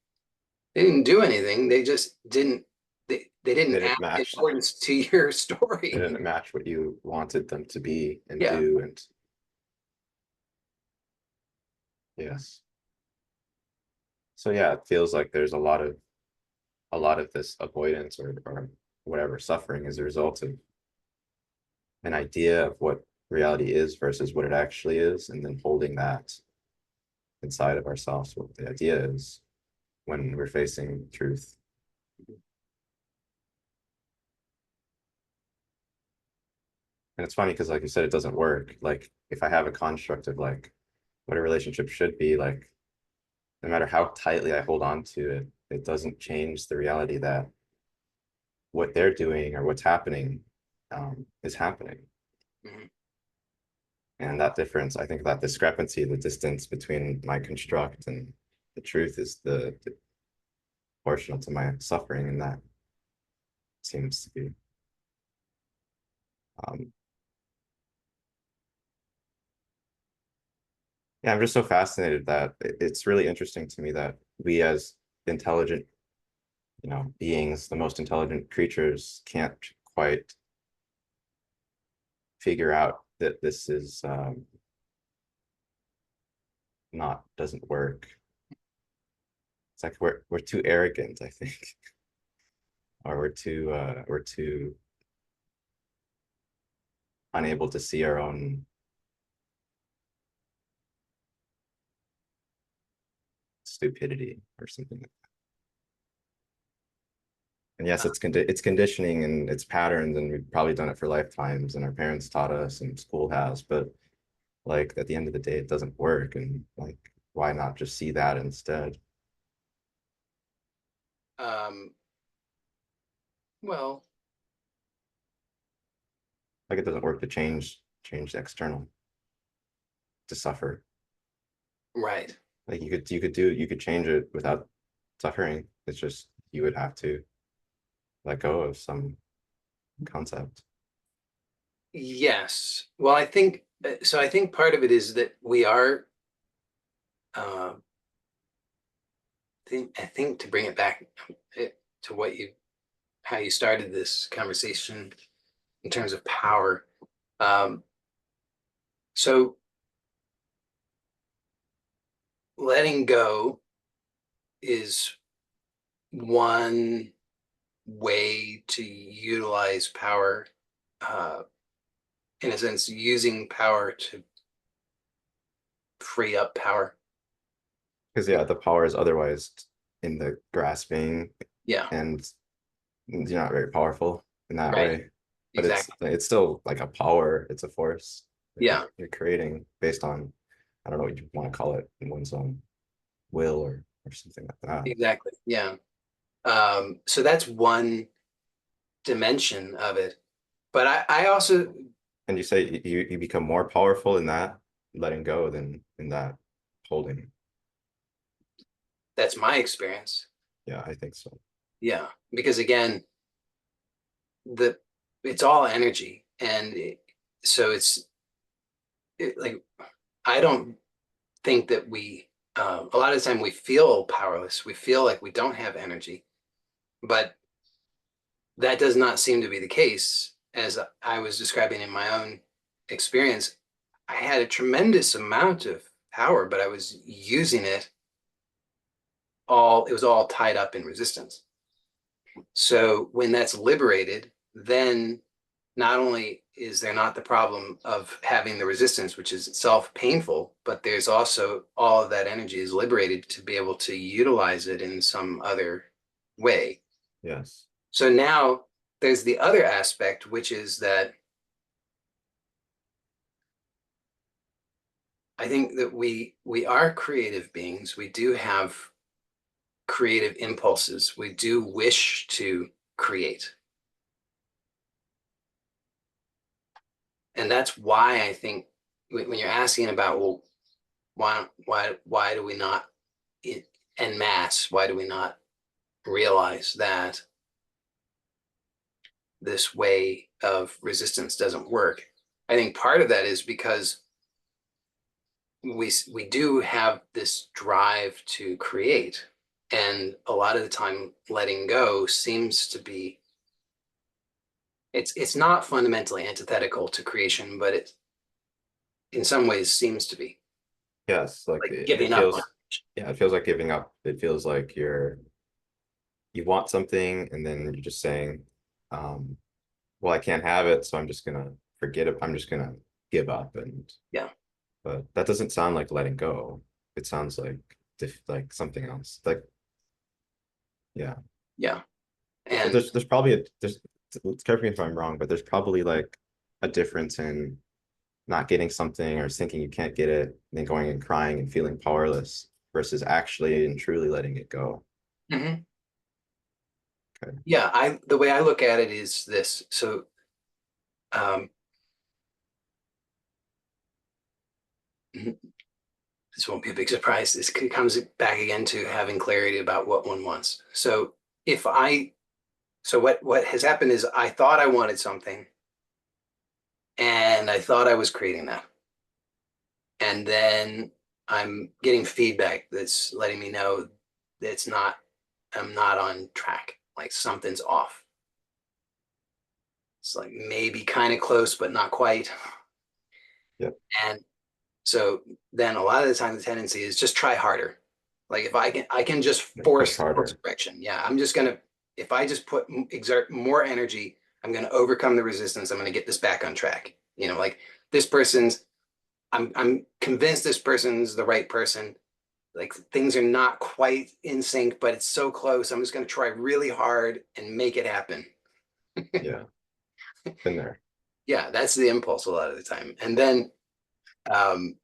They didn't do anything. They just didn't, they they didn't didn't act in match. accordance to your They story. didn't match what you wanted them to be and Yeah. do. And yes, so yeah, it feels like there's a lot of this avoidance or whatever suffering as a result of an idea of what reality is versus what it actually is, and then holding that inside of ourselves, what the idea is when we're facing truth. And it's funny because, like you said, it doesn't work. Like, if I have a construct of like what a relationship should be, like, no matter how tightly I hold on to it, it doesn't change the reality that what they're doing or what's happening is happening. Mhm. And that difference, I think that discrepancy, the distance between my construct and the truth is the proportional to my suffering, and that seems to be um, yeah, I'm just so fascinated that it's really interesting to me that we as intelligent, beings, the most intelligent creatures, can't quite figure out that this is not doesn't work. It's like we're too arrogant, I think, or we're too unable to see our own stupidity or something. And And yes, it's conditioning and it's patterns, and we've probably done it for lifetimes, and our parents taught us, and school has, but like at the end of the day, it doesn't work. And like, why not just see that instead? Um, well, Like it doesn't work to change the external, to suffer. right. Like you could change it without suffering. It's just you would have to let go of some concept. Yes. Well, I think so. I think part of it is that we are. Uh, I think to bring it back to what you how you started this conversation in terms of power. Um, so letting go is one way to utilize power, uh, in a sense, using power to free up power. Because yeah, the power is otherwise in the grasping, Yeah, and you're not very powerful in that right. way. But Exactly. it's still like a power. It's a force that Yeah, you're creating based on, I don't know what you want to call it, in one's own will or something like that. exactly. Yeah. So that's one dimension of it. But I also, And you say you become more powerful in that letting go than in that holding. that's my experience. Yeah, I think so. Yeah. Because again, the it's all energy. And so like, I don't think that a lot of the time we feel powerless. We feel like we don't have energy, but that does not seem to be the case. As I was describing in my own experience, I had a tremendous amount of power, but I was using it it was all tied up in resistance. So when that's liberated, then not only is there not the problem of having the resistance, which is itself painful, but there's also all of that energy is liberated to be able to utilize it in some other way. Yes. So now there's the other aspect, which is that I think that we are creative beings. We do have creative impulses. We do wish to create. And that's why I think when you're asking about, well, why do we not en masse, why do we not realize that this way of resistance doesn't work? I think part of that is because we do have this drive to create, and a lot of the time letting go seems to be it's not fundamentally antithetical to creation, but it in some ways seems to be Yes, like like giving up on. yeah, it feels like giving up. It feels like you want something and then you're just saying, um, well, I can't have it, so I'm just gonna forget it. I'm just gonna give up. And Yeah, but that doesn't sound like letting go. It sounds like like something else. Like yeah. yeah, But and there's probably there's, correct me if I'm wrong, but there's probably like a difference in not getting something or thinking you can't get it, and then going and crying and feeling powerless versus actually and truly letting it go. mhm. Okay. Yeah, I the way I look at it is this. So um, this won't be a big surprise. This comes back again to having clarity about what one wants. So if I, so what has happened is I thought I wanted something, and I thought I was creating that, and then I'm getting feedback that's letting me know that I'm not on track. Like something's off. It's like maybe kind of close, but not quite. Yep. And so then a lot of the time the tendency is just try harder. Like if I can just Like push force the course harder. correction. Yeah, I'm just gonna if I just exert more energy, I'm gonna overcome the resistance. I'm gonna get this back on track. Like this person's I'm convinced this person's the right person. like things are not quite in sync, but it's so close. I'm just going to try really hard and make it happen. Yeah, been there. Yeah, that's the impulse a lot of the time. And then, um,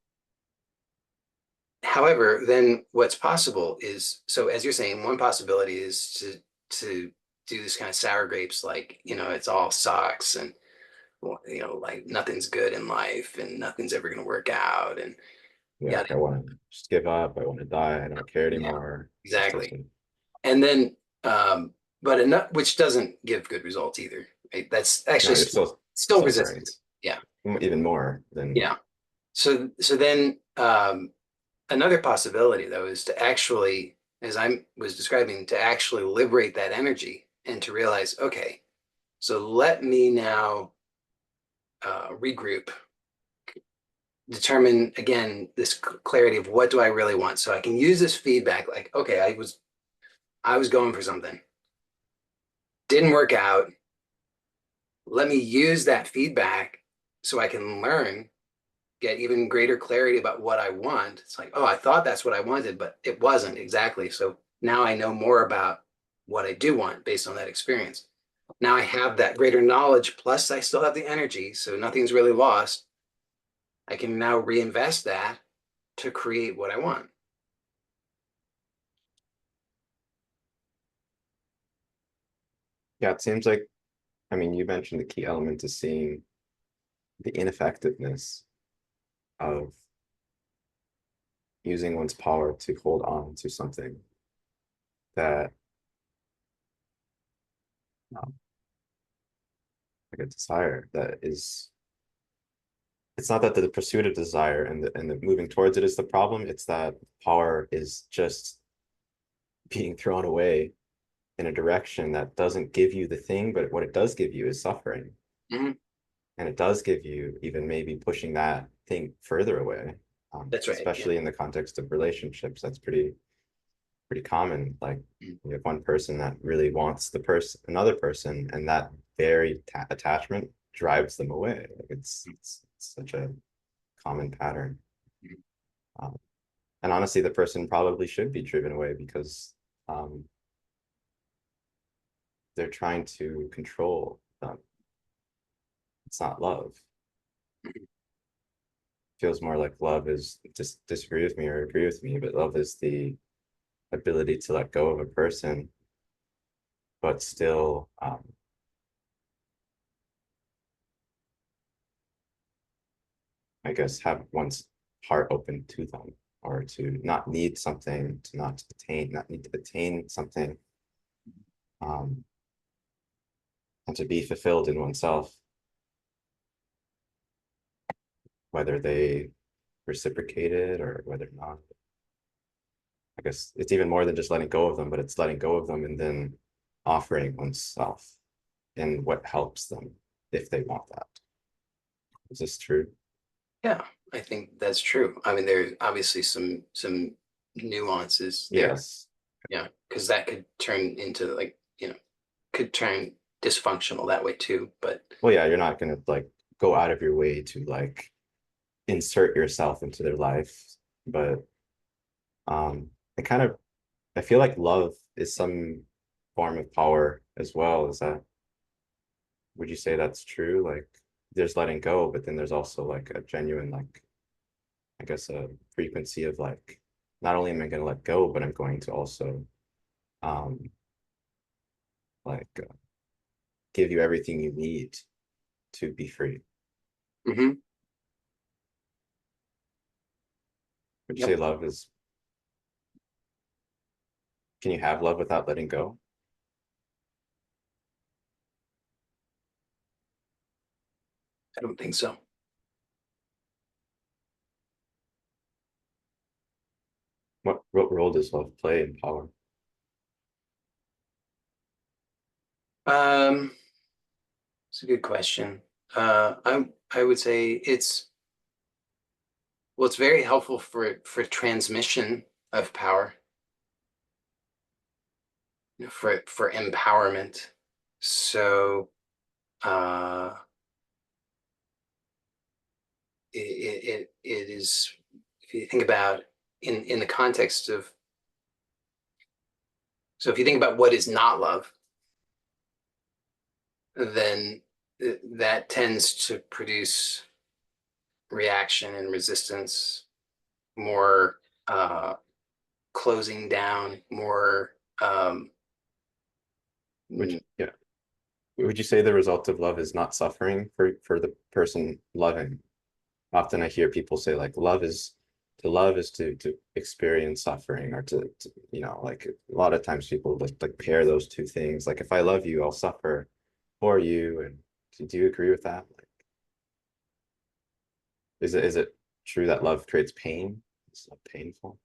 however, then what's possible is, so as you're saying, one possibility is to do this kind of sour grapes, like, it's all sucks and, well, like nothing's good in life and nothing's ever going to work out. And Yeah, yeah, like I want to just give up. I want to die. I don't care yeah, anymore. It just exactly. doesn't. And then, but enough, which doesn't give good results either. Right? That's actually No, you're still suffering resistance. Yeah, even more than. yeah. So then, another possibility though is to actually, as I was describing, to actually liberate that energy and to realize, okay, so let me now regroup, determine again this clarity of what do I really want, so I can use this feedback. Like, okay, I was going for something, didn't work out. Let me use that feedback so I can learn, get even greater clarity about what I want. It's like, oh, I thought that's what I wanted, but it wasn't exactly. So now I know more about what I do want based on that experience. Now I have that greater knowledge, plus I still have the energy, so nothing's really lost. I can now reinvest that to create what I want. Yeah, it seems like, I mean, you mentioned the key element is seeing the ineffectiveness of using one's power to hold on to something that, um, like a desire that is, it's not that the pursuit of desire and the moving towards it is the problem. It's that power is just being thrown away in a direction that doesn't give you the thing, but what it does give you is suffering. Mhm. And it does give you even maybe pushing that thing further away, That's right. Yeah. especially in the context of relationships. That's pretty common. Like Mhm. you have one person that really wants another person, and that very attachment drives them away. Like it's such a common pattern. Um, and honestly, the person probably should be driven away because um, they're trying to control them. It's not love. Feels more like love is just disagree with me or agree with me, but love is the ability to let go of a person, but still, I guess, have one's heart open to them, or to not need something, to not need to attain something, um, and to be fulfilled in oneself, whether they reciprocate it or whether not. I guess it's even more than just letting go of them, but it's letting go of them and then offering oneself in what helps them if they want that. Is this true? Yeah, I think that's true. I mean, there's obviously some nuances there. Yes. Yeah, because that could turn into like, could turn dysfunctional that way too. But Well, yeah, you're not gonna like go out of your way to like insert yourself into their life, but I kind of I feel like love is some form of power as well. Is that would you say that's true? Like there's letting go, but then there's also like a genuine like I guess a frequency of like not only am I going to let go, but I'm going to also um like give you everything you need to be free. mhm, Would you say yep, love is can you have love without letting go? I don't think so. What role does love play in power? Um, it's a good question. I would say it's very helpful for transmission of power, for empowerment. So uh, it is, if you think about in the context of, so if you think about what is not love, then that tends to produce reaction and resistance, more closing down, more Would you, yeah. Would you say the result of love is not suffering for the person loving? Often I hear people say like love is to experience suffering or to like a lot of times people like pair those two things. Like if I love you, I'll suffer for you. And do you agree with that? Like, is it true that love creates pain? It's not painful.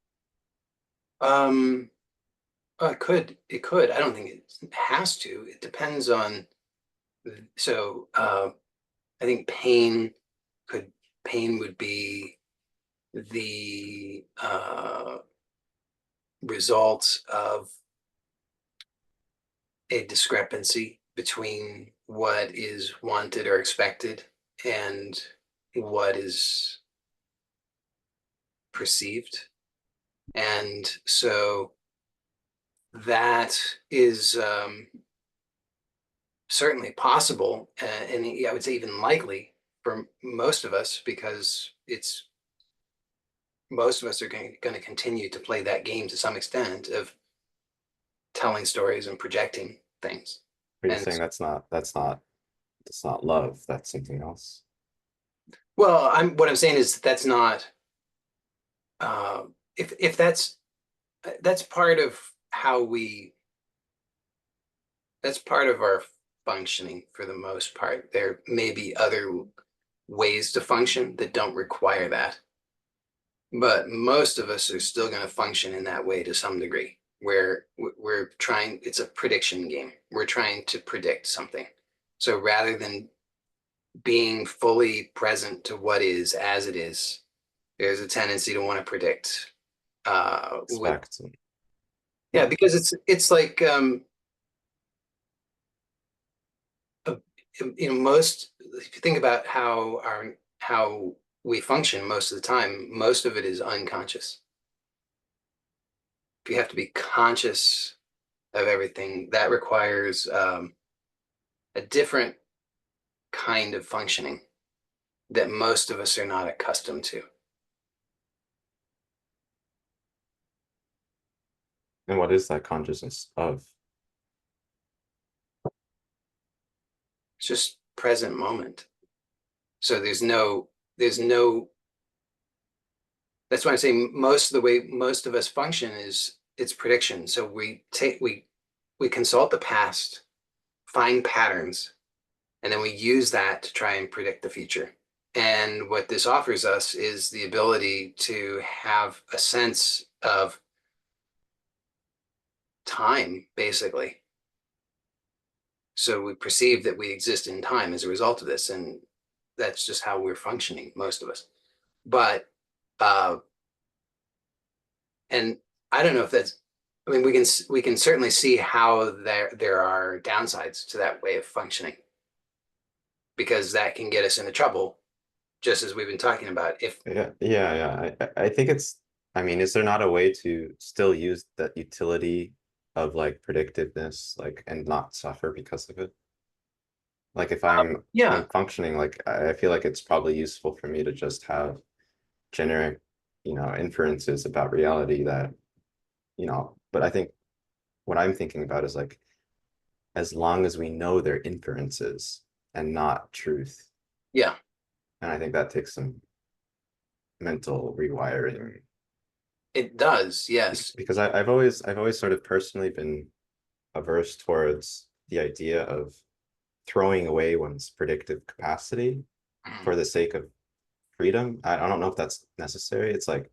um oh, it could. I don't think it has to. It depends on, so I think could pain would be the result of a discrepancy between what is wanted or expected and what is perceived. And so that is certainly possible, and I would say even likely for most of us, because it's most of us are going to continue to play that game to some extent of telling stories and projecting things. Are you And saying that's not love, that's something else? well, what I'm saying is that's not, if that's part of how we that's part of our functioning for the most part. There may be other ways to function that don't require that, but most of us are still going to function in that way to some degree, where we're trying, it's a prediction game. We're trying to predict something. So rather than being fully present to what is as it is, there's a tendency to want to predict. With Expect. Yeah, Yeah. because it's like, uh, most, if you think about how we function most of the time, most of it is unconscious. If you have to be conscious of everything, that requires a different kind of functioning that most of us are not accustomed to. And what is that consciousness of? It's just present moment. So there's no, that's why I'm saying most of the way most of us function is it's prediction. So we consult the past, find patterns, and then we use that to try and predict the future. And what this offers us is the ability to have a sense of time, basically. So we perceive that we exist in time as a result of this, and that's just how we're functioning, most of us. But uh, and I don't know if that's. I mean, we can certainly see how there are downsides to that way of functioning, because that can get us into trouble, just as we've been talking about. If Yeah. I think I mean, is there not a way to still use that utility of like predictiveness, like and not suffer because of it? Like if Yeah, I'm functioning, like I feel like it's probably useful for me to just have generic, inferences about reality that, but I think what I'm thinking about is like as long as we know they're inferences and not truth. yeah, And I think that takes some mental rewiring it does. Yes. because I've always sort of personally been averse towards the idea of throwing away one's predictive capacity Mhm. for the sake of freedom. I don't know if that's necessary. It's like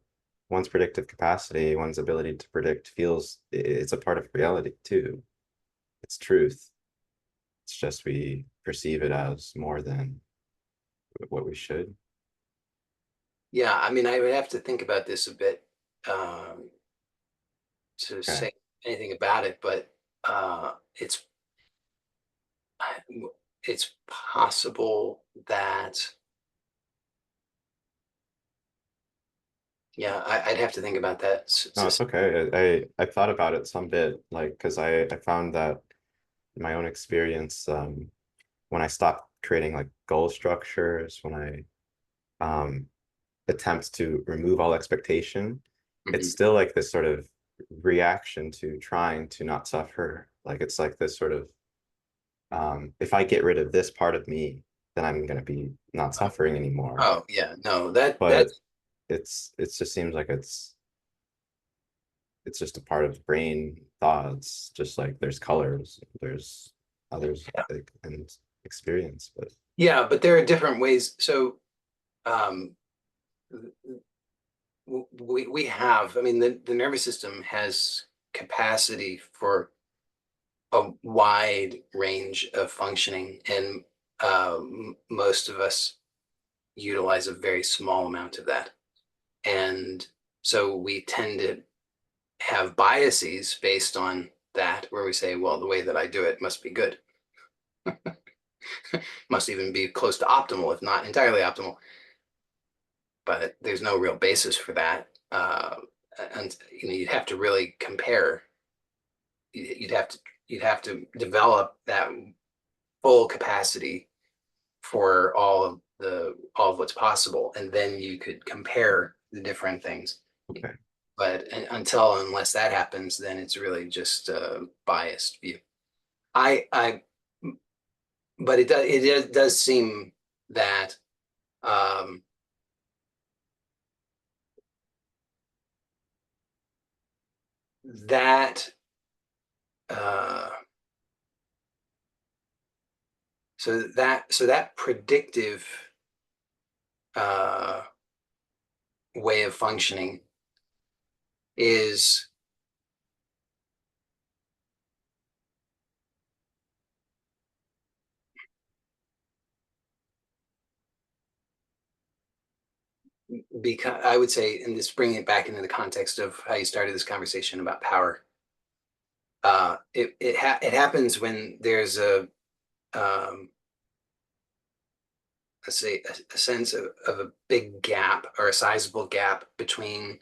one's predictive capacity, one's ability to predict feels it's a part of reality too. It's truth. It's just we perceive it as more than what we should. Yeah, I mean, I would have to think about this a bit um, to Okay. say anything about it, but it's it's possible that Yeah, I'd have to think about that. No, it's okay. I thought about it some bit, like, because I found that in my own experience, when I stopped creating like goal structures, when I attempt to remove all expectation, it's Mhm. still like this sort of reaction to trying to not suffer. Like it's like this sort of if I get rid of this part of me, then I'm gonna be not suffering anymore. Oh, yeah, no, that But that's it just seems like it's just a part of the brain thoughts, just like there's colors, there's others like, and experience, but yeah, but there are different ways. So um, we have, I mean, the nervous system has capacity for a wide range of functioning, and most of us utilize a very small amount of that. And so we tend to have biases based on that, where we say, well, the way that I do it must be good, must even be close to optimal, if not entirely optimal. But there's no real basis for that. And you know, you'd have to really compare. You'd have to develop that full capacity for all of what's possible, and then you could compare the different things. okay. But unless that happens, then it's really just a biased view. I but it does seem that um, that uh, so that predictive uh, way of functioning is because I would say, and this bringing it back into the context of how you started this conversation about power. It happens when there's um, let's say a sense of a big gap or a sizable gap between,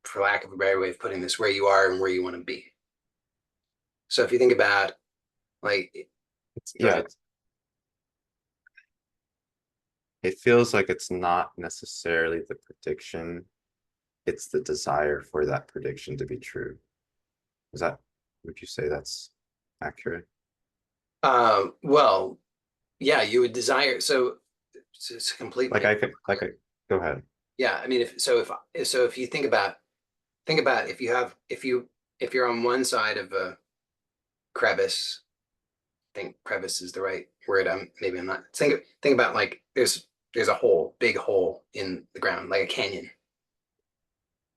for lack of a better way of putting this, where you are and where you want to be. So if you think about, like, go Yeah, ahead. it feels like it's not necessarily the prediction, it's the desire for that prediction to be true. Is that, would you say that's accurate? Well, yeah, you would desire. So it's complete. Like I could, go ahead. Yeah, I mean, if you think about if you're on one side of a crevice. I think crevice is the right word. Maybe I'm not. Think about, like, there's a hole, big hole in the ground, like a canyon,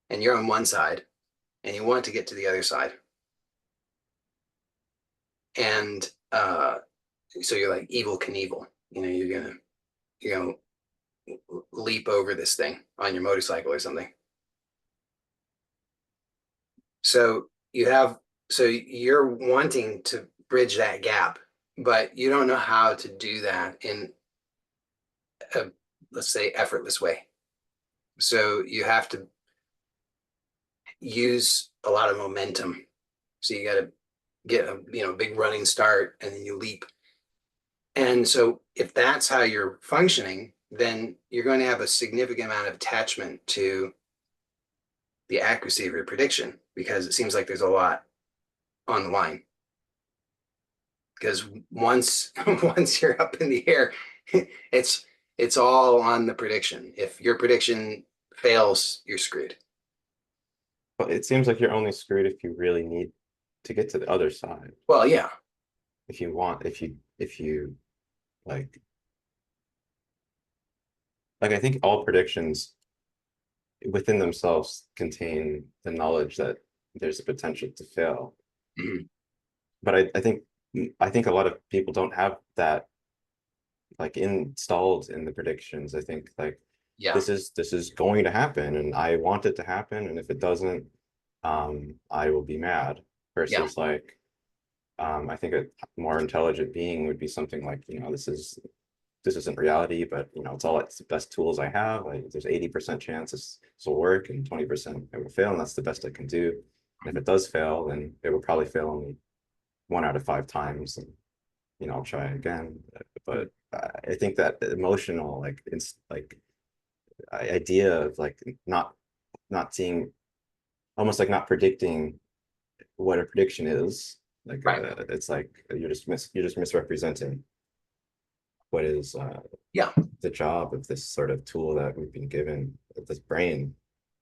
and you're on one side, and you want to get to the other side, and so you're like Evil Knievel. You know, you're gonna leap over this thing on your motorcycle or something. So you have so you're wanting to bridge that gap, but you don't know how to do that in a, let's say, effortless way. So you have to use a lot of momentum. So you got to get a big running start, and then you leap. And so if that's how you're functioning, then you're going to have a significant amount of attachment to the accuracy of your prediction, because it seems like there's a lot on the line. Because once you're up in the air, it's it's all on the prediction. If your prediction fails, you're screwed. But it seems like you're only screwed if you really need to get to the other side. Well, yeah, If you want, if you like, I think all predictions within themselves contain the knowledge that there's a potential to fail. mhm, But I think a lot of people don't have that like installed in the predictions. I think like yeah, this is going to happen and I want it to happen. And if it doesn't, I will be mad yeah, versus like I think a more intelligent being would be something like, you know, this is this isn't reality, but it's the best tools I have. There's 80% chance this will work and 20% it will fail, and that's the best I can do. And if it does fail, then it will probably fail only 1 out of 5 times, and I'll try again. But I think that emotional, like it's like idea of like not seeing, almost like not predicting what a prediction is. Like Right. it's like you're just misrepresenting what is Yeah. the job of this sort of tool that we've been given, this brain.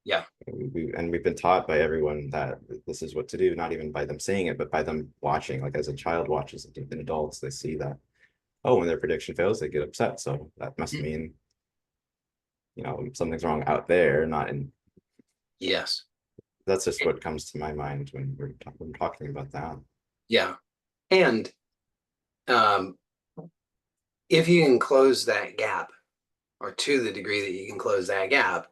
Yeah. We've been taught by everyone that this is what to do, not even by them saying it, but by them watching. Like as a child watches in adults, they see that, oh, when their prediction fails, they get upset. So that must Mm. mean, something's wrong out there, not in. Yes. That's just what comes to my mind when we're talking about that. Yeah. And um, if you can close that gap, or to the degree that you can close that gap,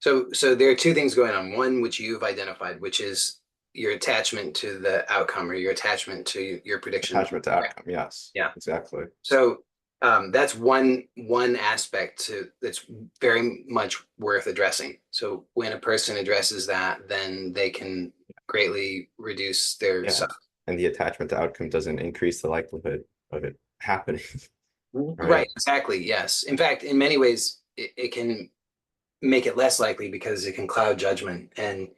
so there are two things going on. One, which you've identified, which is your attachment to the outcome or your attachment to your prediction. Attachment to outcome, yes, Yeah. exactly. So that's one aspect that's very much worth addressing. So when a person addresses that, then they can greatly reduce their Yeah, and the attachment to outcome doesn't increase the likelihood of it happening. Right, Right. exactly. Yes. In fact, in many ways, it can make it less likely because it can cloud judgment and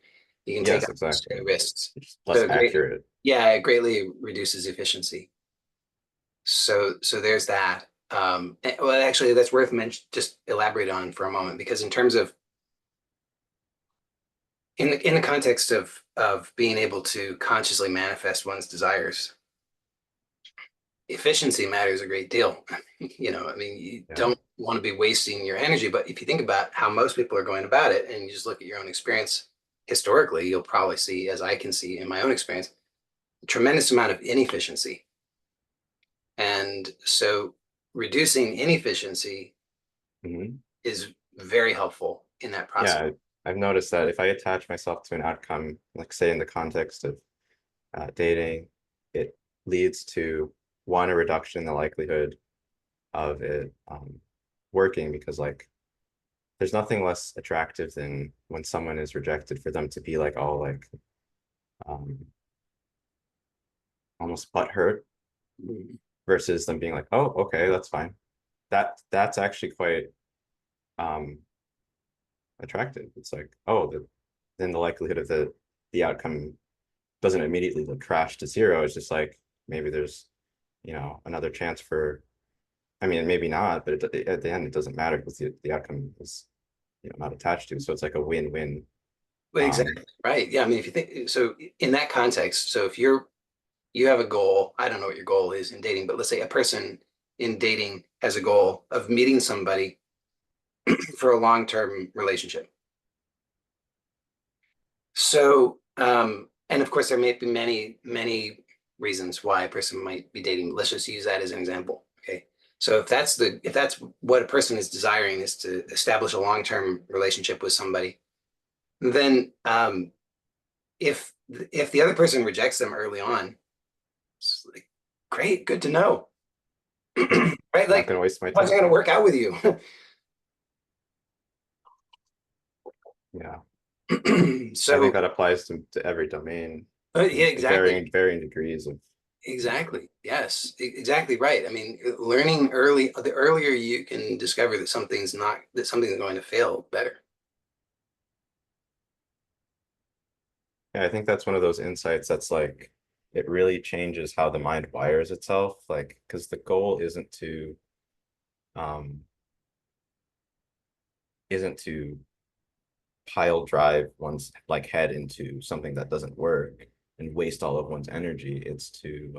you can take Yes, exactly. unnecessary risks. It's So less accurate. yeah, it greatly reduces efficiency. So there's that. Well, actually, that's worth just elaborate on for a moment, because in terms of in the context of being able to consciously manifest one's desires, efficiency matters a great deal. I mean, you Yeah. don't want to be wasting your energy, but if you think about how most people are going about it and you just look at your own experience historically, you'll probably see, as I can see in my own experience, a tremendous amount of inefficiency. And so reducing inefficiency Mhm. is very helpful in that process. Yeah, I've noticed that if I attach myself to an outcome, like say in the context of dating, it leads to one, a reduction in the likelihood of it working, because like there's nothing less attractive than when someone is rejected, for them to be like all like um, almost butthurt, Mhm. versus them being like, oh, okay, that's fine. That's actually quite um, attractive. It's like, oh, then the likelihood of the outcome doesn't immediately like crash to zero. It's just like maybe there's another chance for. I mean, maybe not, but at the end it doesn't matter because the outcome is not attached to. So it's like a win-win. Well, exactly. Right. Yeah. I mean, if you think so in that context, so if you have a goal, I don't know what your goal is in dating, but let's say a person in dating has a goal of meeting somebody for a long-term relationship. So, and of course, there may be many, many reasons why a person might be dating. Let's just use that as an example. Okay. So if that's what a person is desiring, is to establish a long-term relationship with somebody, then if the other person rejects them early on, it's like, great, good to know. Right? Not Like, going to waste my how's it time. going to work out with you? Yeah, I think So, that applies to every domain yeah, in exactly. varying degrees of. Exactly. Yes, exactly right. I mean, learning early, the earlier you can discover that something's going to fail, better. Yeah, I think that's one of those insights that's like it really changes how the mind wires itself. Like, because the goal um isn't to pile drive one's like head into something that doesn't work and waste all of one's energy. It's to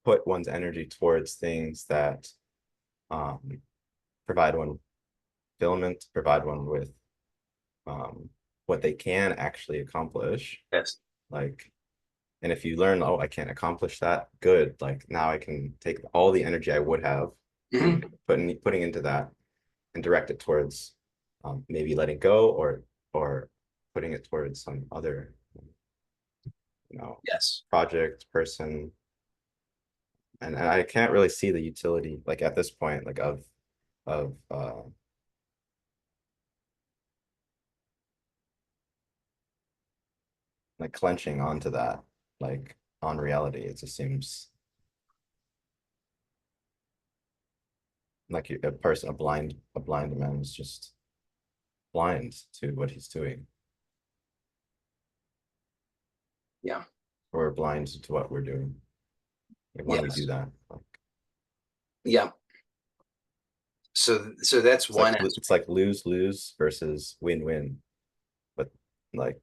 put one's energy towards things that um provide one fulfillment, provide one with um what they can actually accomplish. Yes. Like, and if you learn, oh, I can't accomplish that, good. Like now I can take all the energy I would have and Hmm. putting into that and direct it towards maybe letting go, or putting it towards some other, you know, Yes. project, person. and I can't really see the utility like at this point like of like clenching onto that like on reality. It just seems like a person, a blind man is just blind to what he's doing. Yeah. Or blind to what we're doing. Like when we do Yes. that, like, Yeah. So that's it's like one it's aspect. like lose lose versus win win. But like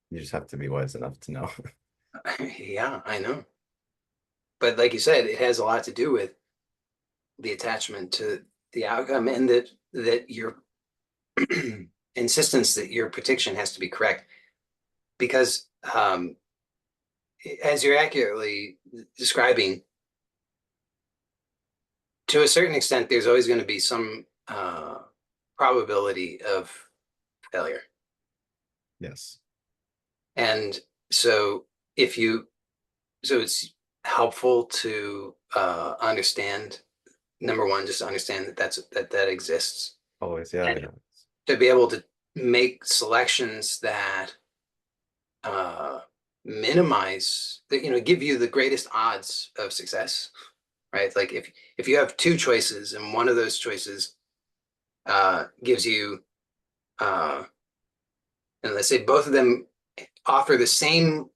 you just have to be wise enough to know. Yeah, I know. But like you said, it has a lot to do with the attachment to the outcome, and that your insistence that your prediction has to be correct. Because as you're accurately describing, to a certain extent, there's always going to be some probability of failure. Yes. And so if you, so it's helpful to understand, number one, just understand that that exists, Always. Yeah. and Yeah. to be able to make selections that uh, minimize, that, give you the greatest odds of success, right? Like if you have two choices and one of those choices gives you, uh, and let's say both of them offer the same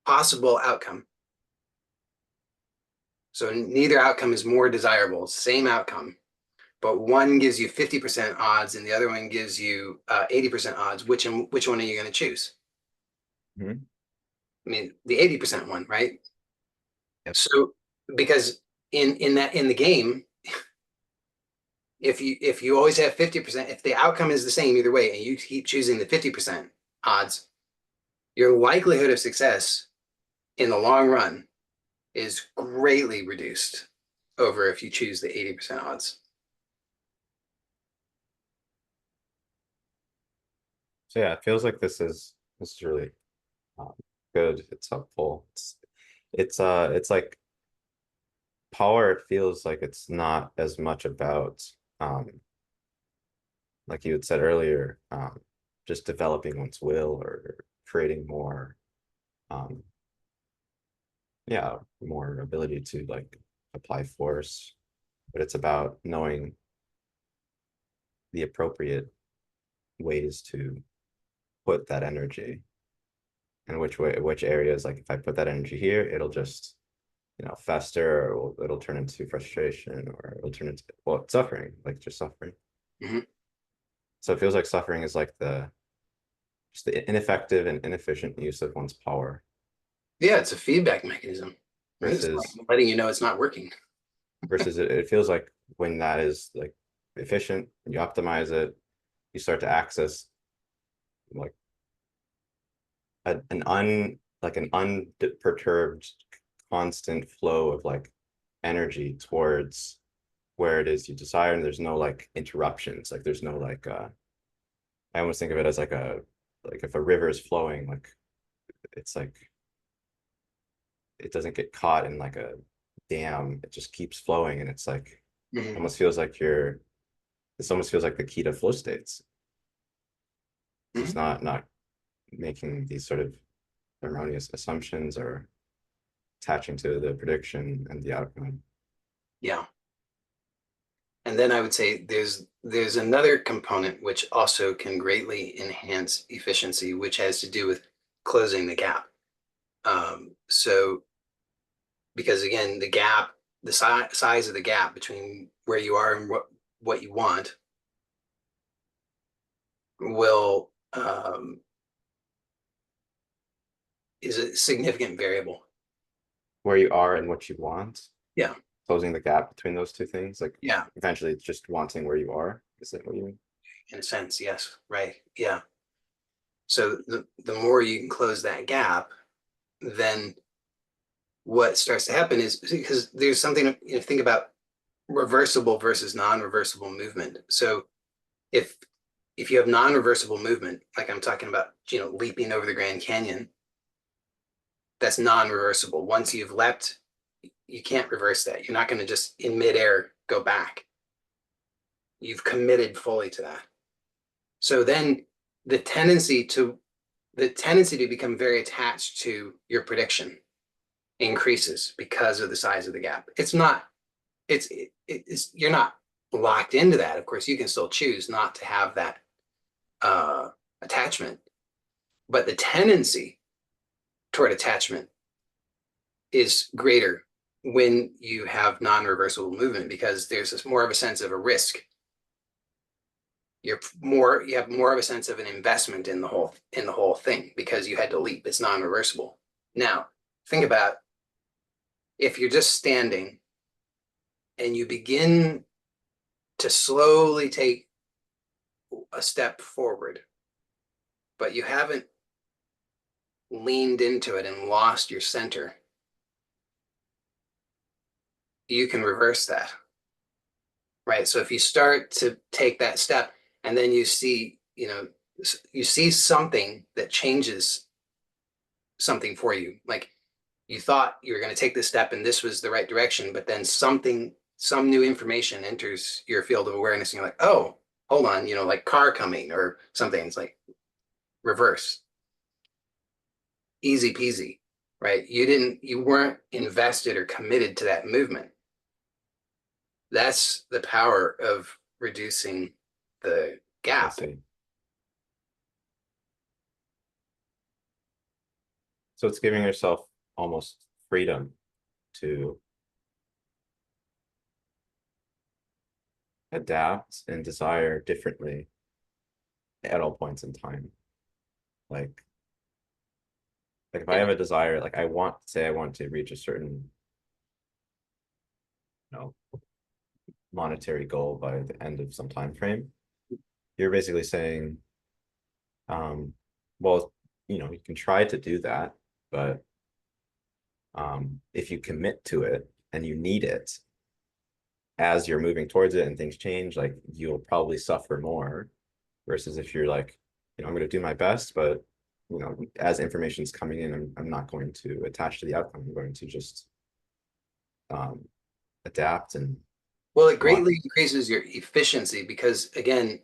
possible outcome. So neither outcome is more desirable, same outcome, but one gives you 50% odds and the other one gives you 80% odds. Which one are you going to choose? Mhm. I mean, the 80% one, right? Yep. So because in the game, if you always have 50%, if the outcome is the same either way, and you keep choosing the 50% odds, your likelihood of success in the long run is greatly reduced over if you choose the 80% odds. So yeah, it feels like this is really um, good. It's helpful. It's like power. It feels like it's not as much about um like you had said earlier, just developing one's will or creating more um yeah, more ability to like apply force, but it's about knowing the appropriate ways to put that energy and which areas, like if I put that energy here, it'll just, fester, or it'll turn into frustration, or it'll turn into, well, suffering, like just suffering. Mhm. So it feels like suffering is like the just the ineffective and inefficient use of one's power Yeah, it's a feedback mechanism. It's versus like letting you know it's not working. it feels like when that is like efficient, you optimize it, you start to access like an unperturbed constant flow of like energy towards where it is you desire, and there's no like interruptions, like there's no like I almost think of it as like a like if a river is flowing, like it's like it doesn't get caught in like a dam, it just keeps flowing, and it's like Mhm. almost feels like you're this almost feels like the key to flow states, just Mhm. not making these sort of erroneous assumptions or attaching to the prediction and the outcome. Yeah. And then I would say there's another component which also can greatly enhance efficiency, which has to do with closing the gap. So because again, the size of the gap between where you are and what you want will is a significant variable. Where you are and what you want, Yeah. closing the gap between those two things, like Yeah. eventually it's just wanting where you are. Is that what you mean? In a sense, yes. Right. Yeah. So the more you can close that gap, then what starts to happen is because there's something to think about reversible versus non-reversible movement. So if if you have non-reversible movement, like I'm talking about, leaping over the Grand Canyon, that's non-reversible. Once you've leapt you can't reverse that. You're not going to just in midair go back. You've committed fully to that. So then the tendency to become very attached to your prediction increases because of the size of the gap. It's you're not locked into that. Of course, you can still choose not to have that attachment, but the tendency toward attachment is greater when you have non-reversible movement, because there's more of a sense of a risk. You have more of a sense of an investment in the whole thing because you had to leap. It's non-reversible. Now, think about if you're just standing and you begin to slowly take a step forward, but you haven't leaned into it and lost your center, you can reverse that, right? So if you start to take that step and then you see something that changes something for you, like you thought you were going to take this step and this was the right direction, but then some new information enters your field of awareness and you're like, oh, hold on, like car coming or something. It's like reverse. Easy peasy, right? You weren't invested or committed to that movement. That's the power of reducing the gap. So it's giving yourself almost freedom to adapt and desire differently at all points in time. Like if I have a desire, like I want to reach a certain, monetary goal by the end of some time frame, you're basically saying, well, you can try to do that, but if you commit to it and you need it as you're moving towards it and things change, like you'll probably suffer more versus if you're like, I'm going to do my best, but as information's coming in, I'm not going to attach to the outcome. I'm going to just adapt and well, it greatly increases your efficiency because again,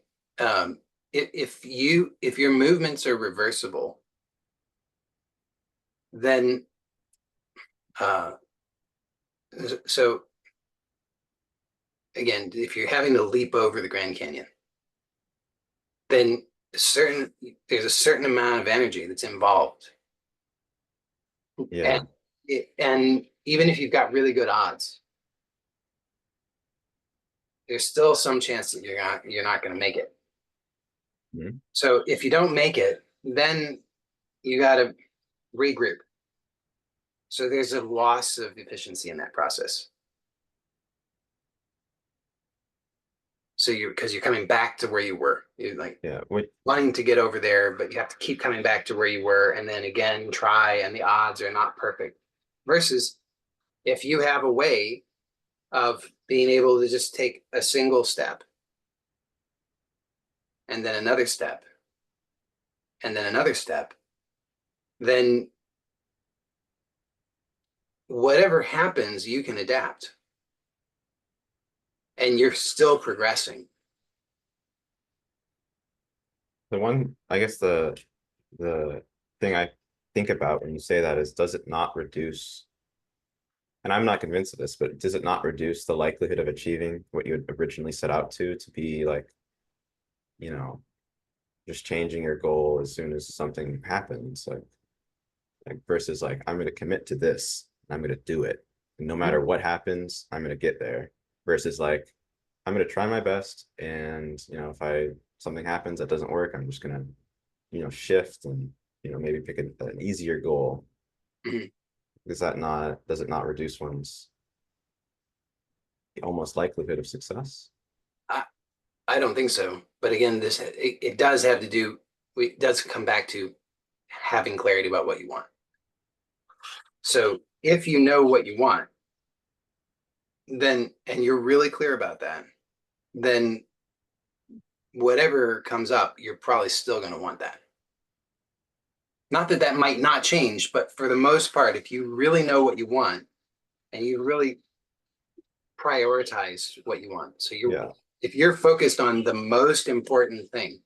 if your movements are reversible, then so again, if you're having to leap over the Grand Canyon, then there's a certain amount of energy that's involved. Yeah. And even if you've got really good odds, there's still some chance that you're not going to make it. Mm-hmm. So if you don't make it, then you got to regroup. So there's a loss of efficiency in that process. So because you're coming back to where you were, you're like wanting to get over there, but you have to keep coming back to where you were and then again try, and the odds are not perfect. Versus if you have a way of being able to just take a single step and then another step and then another step, then whatever happens, you can adapt and you're still progressing. I guess the thing I think about when you say that is, does it not reduce, and I'm not convinced of this, but does it not reduce the likelihood of achieving what you had originally set out to be like, just changing your goal as soon as something happens, like versus like, I'm going to commit to this, I'm going to do it. And no matter what happens, I'm going to get there. Versus like, I'm going to try my best. And, if something happens that doesn't work, I'm just going to, shift and, maybe pick an easier goal. Mhm. Does it not reduce one's almost likelihood of success? I don't think so. But again, it does have to do, it does come back to having clarity about what you want. So if you know what you want, then, and you're really clear about that, then whatever comes up, you're probably still going to want that. Not that that might not change, but for the most part, if you really know what you want and you really prioritize what you want. So Yeah. if you're focused on the most important thing,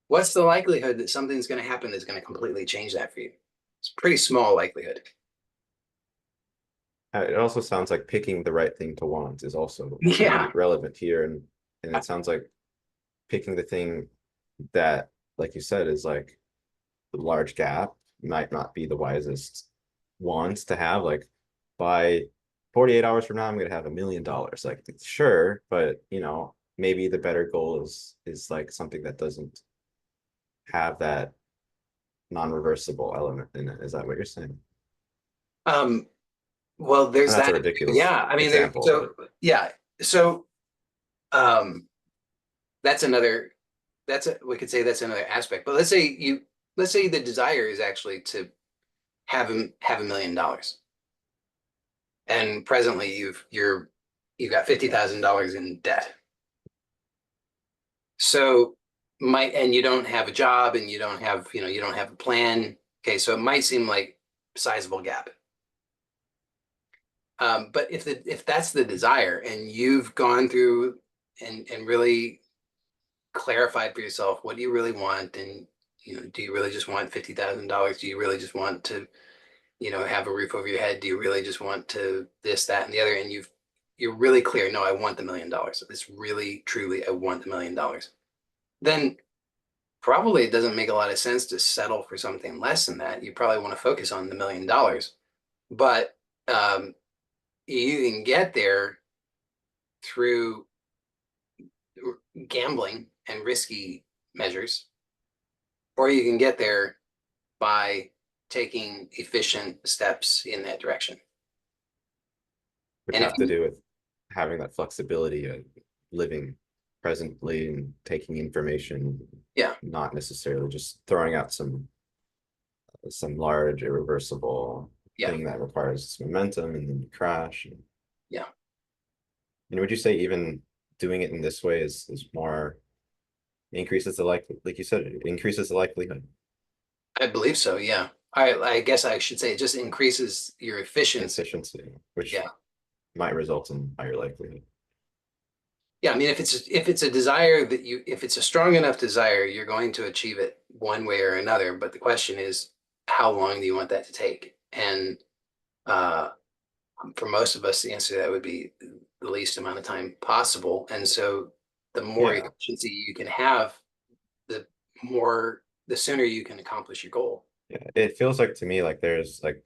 what's the likelihood that something's going to happen that's going to completely change that for you? It's a pretty small likelihood. It also sounds like picking the right thing to want is also Yeah. pretty relevant here. And it sounds like picking the thing that, like you said, is like the large gap might not be the wisest wants to have. Like by 48 hours from now, I'm gonna have $1 million. Like sure, but maybe the better goal is like something that doesn't have that non-reversible element in it. Is that what you're saying? Um, well, And there's that's a that. ridiculous Yeah. I mean, example, so but yeah. So um, that's another, we could say that's another aspect. But let's say the desire is actually to have $1 million. And presently you've got $50,000 in debt. So and you don't have a job and you don't have a plan. Okay, so it might seem like a sizable gap. But if that's the desire and you've gone through and really clarified for yourself what do you really want, and do you really just want $50,000? Do you really just want to have a roof over your head? Do you really just want to this, that, and the other? And you're really clear. No, I want the $1 million. It's really, truly, I want the $1 million. Then probably it doesn't make a lot of sense to settle for something less than that. You probably want to focus on the $1 million. But you can get there through gambling and risky measures, or you can get there by taking efficient steps in that direction. which And if have to you, do with having that flexibility of living presently and taking information, yeah, not necessarily just throwing out some large irreversible yeah, thing that requires momentum and then you crash. yeah. And would you say even doing it in this way is more increases the like you said, it increases the likelihood, I believe so. Yeah. I guess I should say it just increases your efficiency. efficiency, which Yeah. might result in higher likelihood. Yeah. I mean, if it's a desire that if it's a strong enough desire, you're going to achieve it one way or another. But the question is, how long do you want that to take? And uh, for most of us, the answer to that would be the least amount of time possible. And so the more Yeah. efficiency you can have, the the sooner you can accomplish your goal. Yeah. It feels like to me like there's like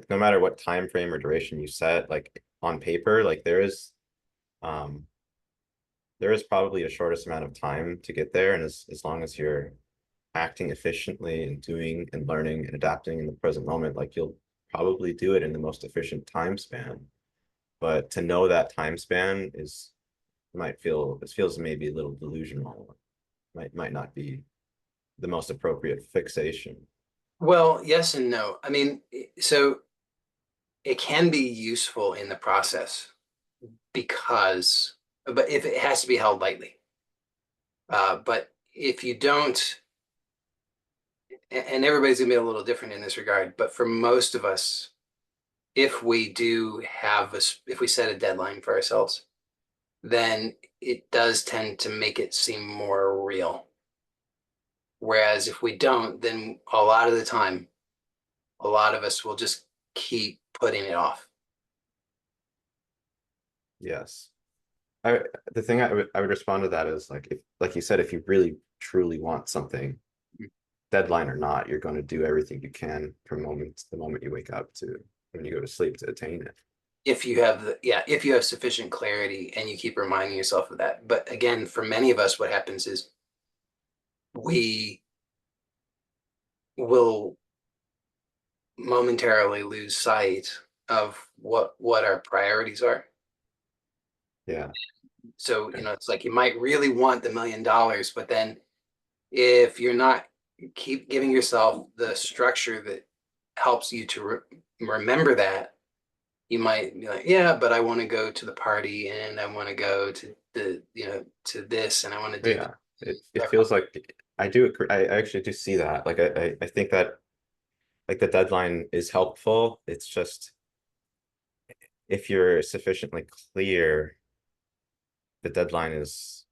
no matter what time frame or duration you set, like on paper, like um there is probably the shortest amount of time to get there. And as long as you're acting efficiently and doing and learning and adapting in the present moment, like you'll probably do it in the most efficient time span. But to know that time span is might feel this feels maybe a little delusional. Might not be the most appropriate fixation. Well, yes and no. I mean, so it can be useful in the process because, but if it has to be held lightly. But if you don't, and everybody's gonna be a little different in this regard, but for most of us, if we do if we set a deadline for ourselves, then it does tend to make it seem more real. Whereas if we don't, then a lot of the time, a lot of us will just keep putting it off. Yes. I the thing I would respond to that is like if like you said, if you really truly want something, deadline or not, you're going to do everything you can from the moment you wake up to when you go to sleep to attain it. If you have if you have sufficient clarity and you keep reminding yourself of that. But again, for many of us, what happens is we will momentarily lose sight of what our priorities are. Yeah. So, it's like you might really want the $1 million, but then if you're not keep giving yourself the structure that helps you to remember that, you might be like, yeah, but I want to go to the party and I want to go to to this and I want to But do yeah, it this. feels like I do agree. I actually do see that. Like I think that like the deadline is helpful. It's just if you're sufficiently clear, the deadline is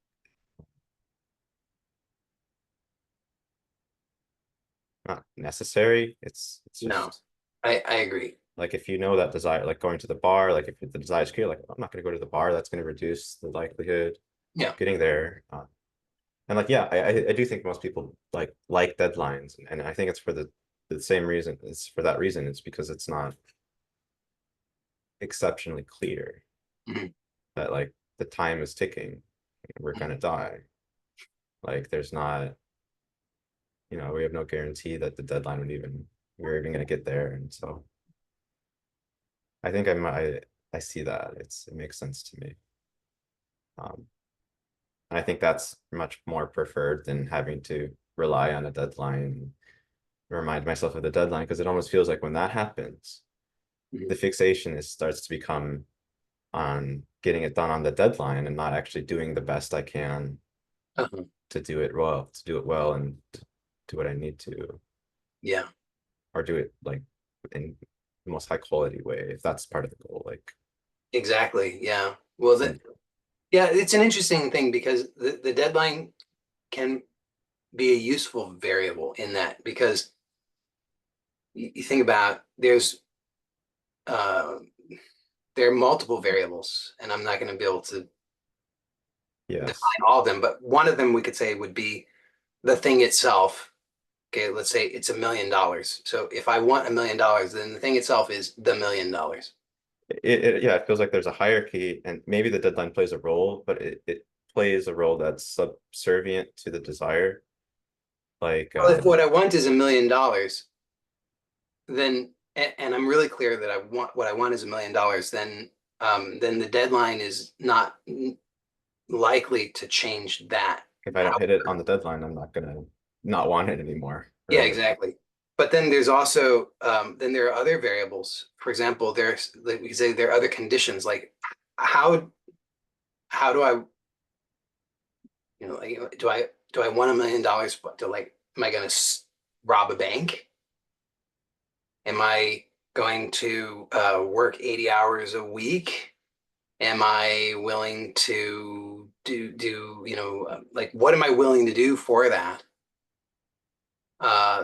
not necessary. It's No, just I agree. like if you know that desire, like going to the bar, like if the desire is clear, like I'm not going to go to the bar, that's going to reduce the likelihood Yeah. getting there. And like, yeah, I do think most people like deadlines, and I think it's for the same reason. It's for that reason. It's because it's not exceptionally clear Mhm. that like the time is ticking, and we're Mhm. gonna die. Like there's not, we have no guarantee that the deadline we're even gonna get there. And so I think I see that. It makes sense to me. Um, and I think that's much more preferred than having to rely on a deadline, remind myself of the deadline, because it almost feels like when that happens, Mhm. the fixation starts to become on getting it done on the deadline and not actually doing the best I can Uh-huh. to do it well and to do what I need to, Yeah, or do it like in the most high quality way, if that's part of the goal. Like, exactly. Yeah. Well, and yeah, it's an interesting thing because the deadline can be a useful variable in that because you think about uh, there are multiple variables, and I'm not going to be able to yes, define all of them, but one of them we could say would be the thing itself. Okay, let's say it's $1 million. So if I want $1 million, then the thing itself is the $1 million. yeah, it feels like there's a hierarchy, and maybe the deadline plays a role, but it plays a role that's subservient to the desire. Like, Well, if what I want is $1 million, then and I'm really clear that I want what I want is $1 million, then the deadline is not likely to change that. if I don't How, hit it on the deadline, I'm not gonna not want it anymore, yeah, right? exactly. But then there's also then there are other variables. For example, there's like we could say there are other conditions like how how do I like do I want $1 million to like am I going to rob a bank? Am I going to work 80 hours a week? Am I willing to like what am I willing to do for that?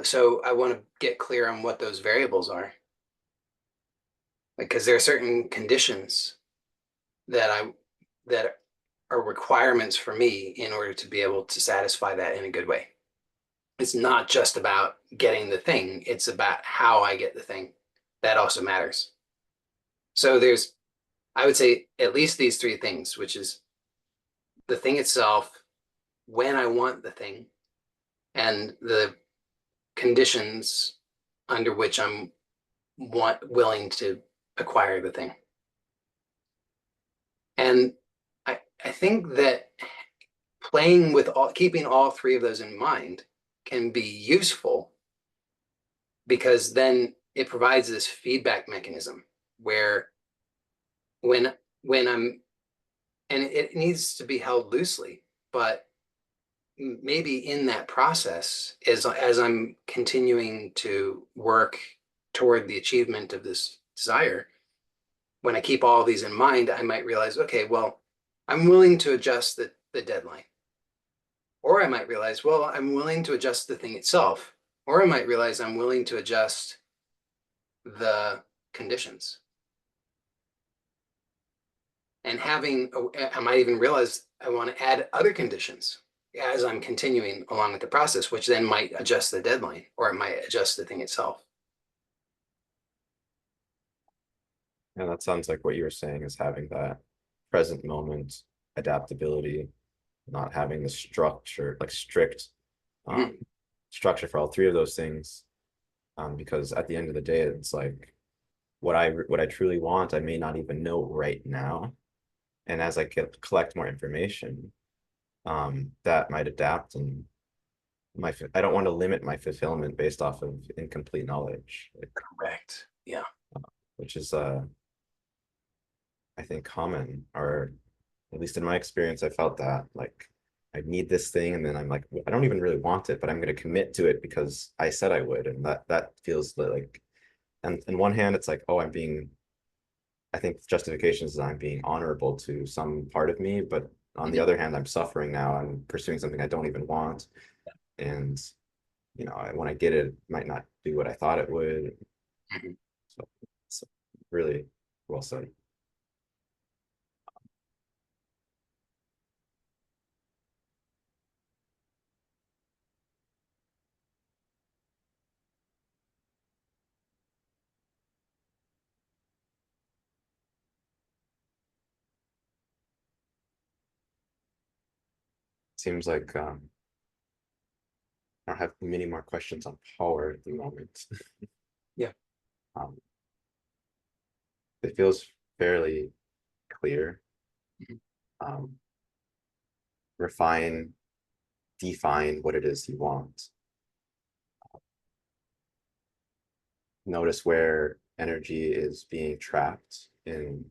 So I want to get clear on what those variables are, because there are certain conditions that are requirements for me in order to be able to satisfy that in a good way. It's not just about getting the thing; it's about how I get the thing. That also matters. So I would say, at least these three things, which is the thing itself, when I want the thing, and the conditions under which I'm willing to acquire the thing. And I think that keeping all three of those in mind can be useful because then it provides this feedback mechanism where when when I'm and it needs to be held loosely, but maybe in that process, as I'm continuing to work toward the achievement of this desire, when I keep all these in mind, I might realize, okay, well, I'm willing to adjust the deadline. Or I might realize, well, I'm willing to adjust the thing itself. Or I might realize I'm willing to adjust the conditions. And I might even realize I want to add other conditions as I'm continuing along with the process, which then might adjust the deadline or it might adjust the thing itself. And that sounds like what you were saying is having that present moment adaptability, not having the structure, like strict Mhm. um, structure for all three of those things. Because at the end of the day, it's like what I truly want, I may not even know right now. And as I collect more information, that might adapt, and I don't want to limit my fulfillment based off of incomplete knowledge, Correct. Yeah. which is I think common, or at least in my experience, I felt that like I need this thing, and then I'm like, I don't even really want it, but I'm going to commit to it because I said I would, and that feels like, and on one hand, it's like, oh, I'm being I think justification is that I'm being honorable to some part of me, but on the Mhm. other hand, I'm suffering now. I'm pursuing something I don't even want. And, when I get it, it might not do what I thought it would. Mhm. So it's really well said. Seems like I don't have many more questions on power at the moment. Yeah. Um, it feels fairly clear. Mhm. Um, refine, define what it is you want. Notice where energy is being trapped in,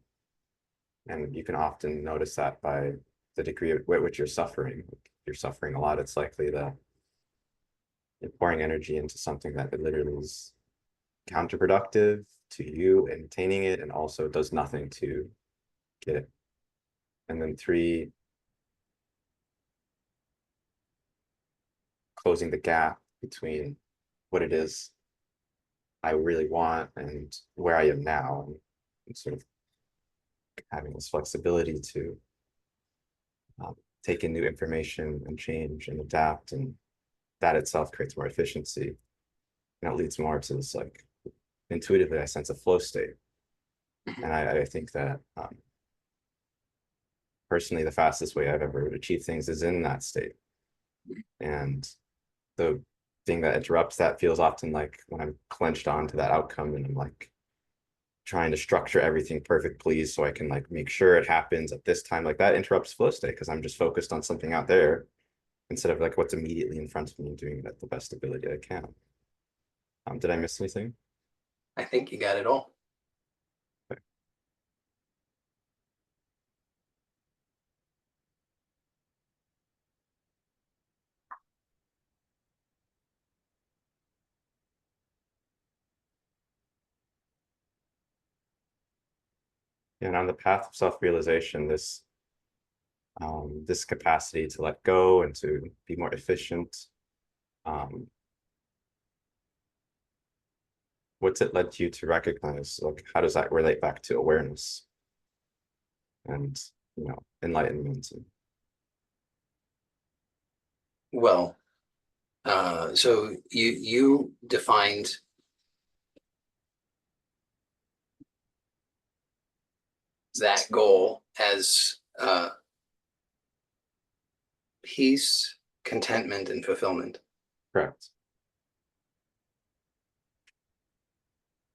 and you can often notice that by the degree at which you're suffering. If you're suffering a lot, it's likely that you're pouring energy into something that it literally is counterproductive to you and attaining it, and also does nothing to get it. And then three, closing the gap between what it is I really want and where I am now, and sort of having this flexibility to take in new information and change and adapt, and that itself creates more efficiency, and it leads more to this like intuitively I sense a flow state. Mhm. And I think that personally the fastest way I've ever achieved things is in that state. And the thing that interrupts that feels often like when I'm clenched onto that outcome and I'm like trying to structure everything perfectly so I can like make sure it happens at this time. Like that interrupts flow state because I'm just focused on something out there instead of like what's immediately in front of me and doing it at the best ability I can. Did I miss anything? I think you got it all. And on the path of self-realization, this capacity to let go and to be more efficient, um, what's it led you to recognize? Like, how does that relate back to awareness and enlightenment? Well, so you defined that goal as peace, contentment, and fulfillment. Correct.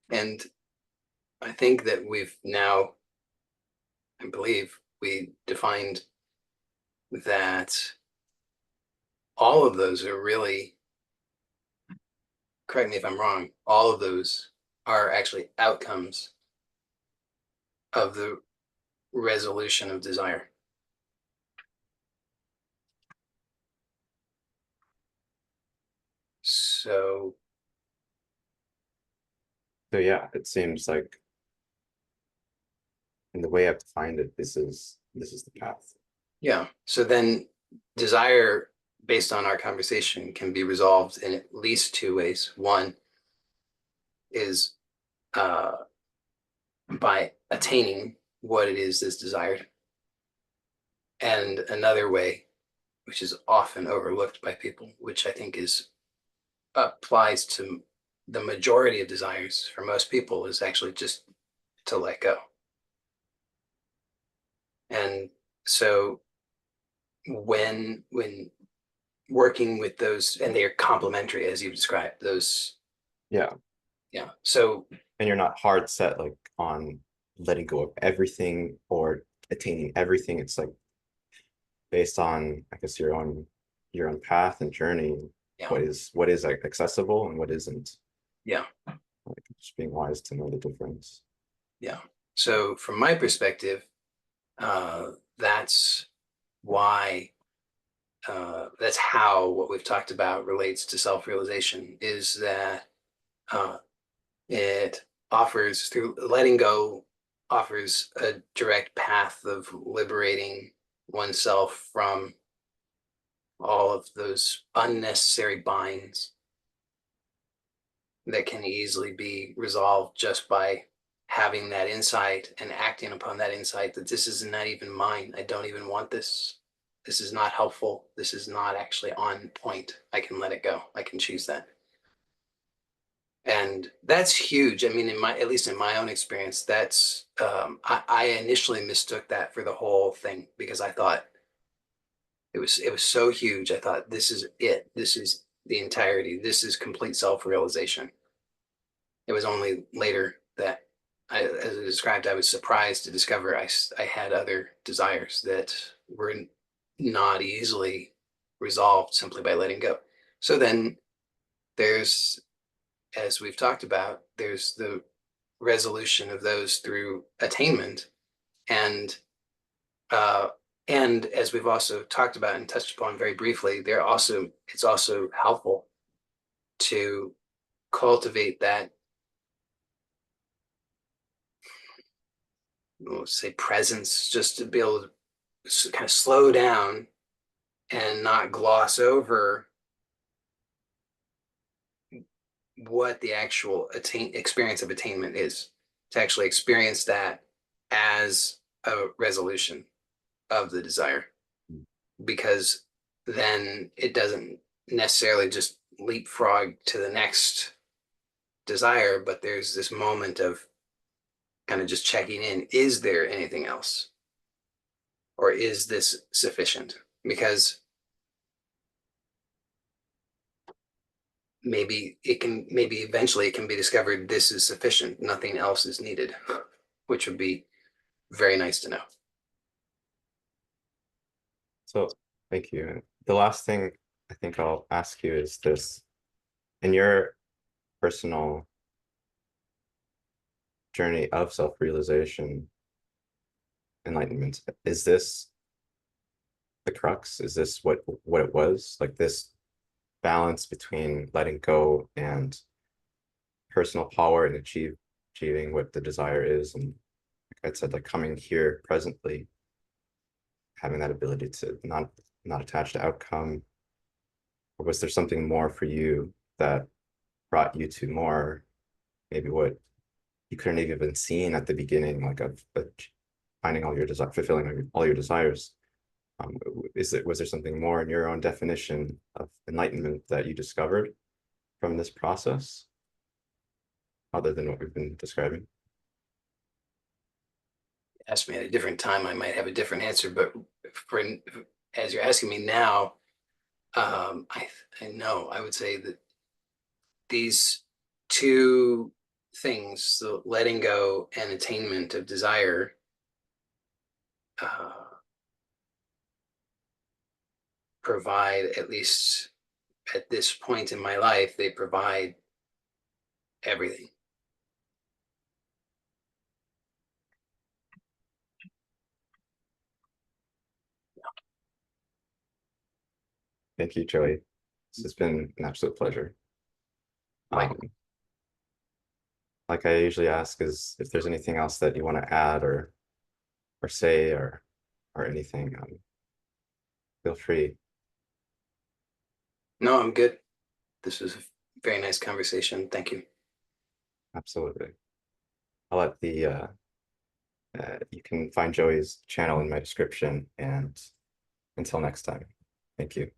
And I think that we've now, I believe, we defined that all of those are really, correct me if I'm wrong, all of those are actually outcomes of the resolution of desire. So, So yeah, it seems like in the way I've defined it, this is the path. yeah. So then desire, based on our conversation, can be resolved in at least two ways. One is uh, by attaining what it is that's desired. And another way, which is often overlooked by people, which I think is applies to the majority of desires for most people, is actually just to let go. And so when working with those, and they're complementary as you described those, Yeah. yeah. So And you're not hard set like on letting go of everything or attaining everything. It's like based on, I guess, your own path and journey, yeah, what is like accessible and what isn't. yeah, Like just being wise to know the difference. yeah. So from my perspective, uh, that's why that's how what we've talked about relates to self-realization, is that it offers through letting go offers a direct path of liberating oneself from all of those unnecessary binds that can easily be resolved just by having that insight and acting upon that insight that this is not even mine. I don't even want this. This is not helpful. This is not actually on point. I can let it go. I can choose that. And that's huge. I mean, at least in my own experience, I initially mistook that for the whole thing because I thought it was so huge. I thought this is it. This is the entirety. This is complete self-realization. It was only later that as I described, I was surprised to discover I had other desires that were not easily resolved simply by letting go. So then there's, as we've talked about, there's the resolution of those through attainment, and uh, and as we've also talked about and touched upon very briefly, it's also helpful to cultivate that, let's say, presence, just to be able to kind of slow down and not gloss over what the actual experience of attainment is, to actually experience that as a resolution of the desire, because then it doesn't necessarily just leapfrog to the next desire, but there's this moment of kind of just checking in. Is there anything else? Or is this sufficient? Because maybe eventually it can be discovered this is sufficient, nothing else is needed, which would be very nice to know. So thank you. And the last thing I think I'll ask you is this: in your personal journey of self-realization, enlightenment, is this the crux? Is this what it was? Like this balance between letting go and personal power and achieving what the desire is, and like I said, like coming here presently, having that ability to not attach to outcome. Or was there something more for you that brought you to more, maybe what you couldn't have even seen at the beginning, like of finding all your desire, fulfilling all your desires? Was there something more in your own definition of enlightenment that you discovered from this process, other than what we've been describing? Ask me at a different time, I might have a different answer, but for as you're asking me now, I know I would say that these two things, the letting go and attainment of desire, uh, provide, at least at this point in my life, they provide everything. Thank you, Joey. This has been an absolute pleasure. Like, Like I usually ask is if there's anything else that you want to add or say or anything, feel free. no, I'm good. This was a very nice conversation. Thank you. Absolutely. I'll let you can find Joey's channel in my description, and until next time, thank you.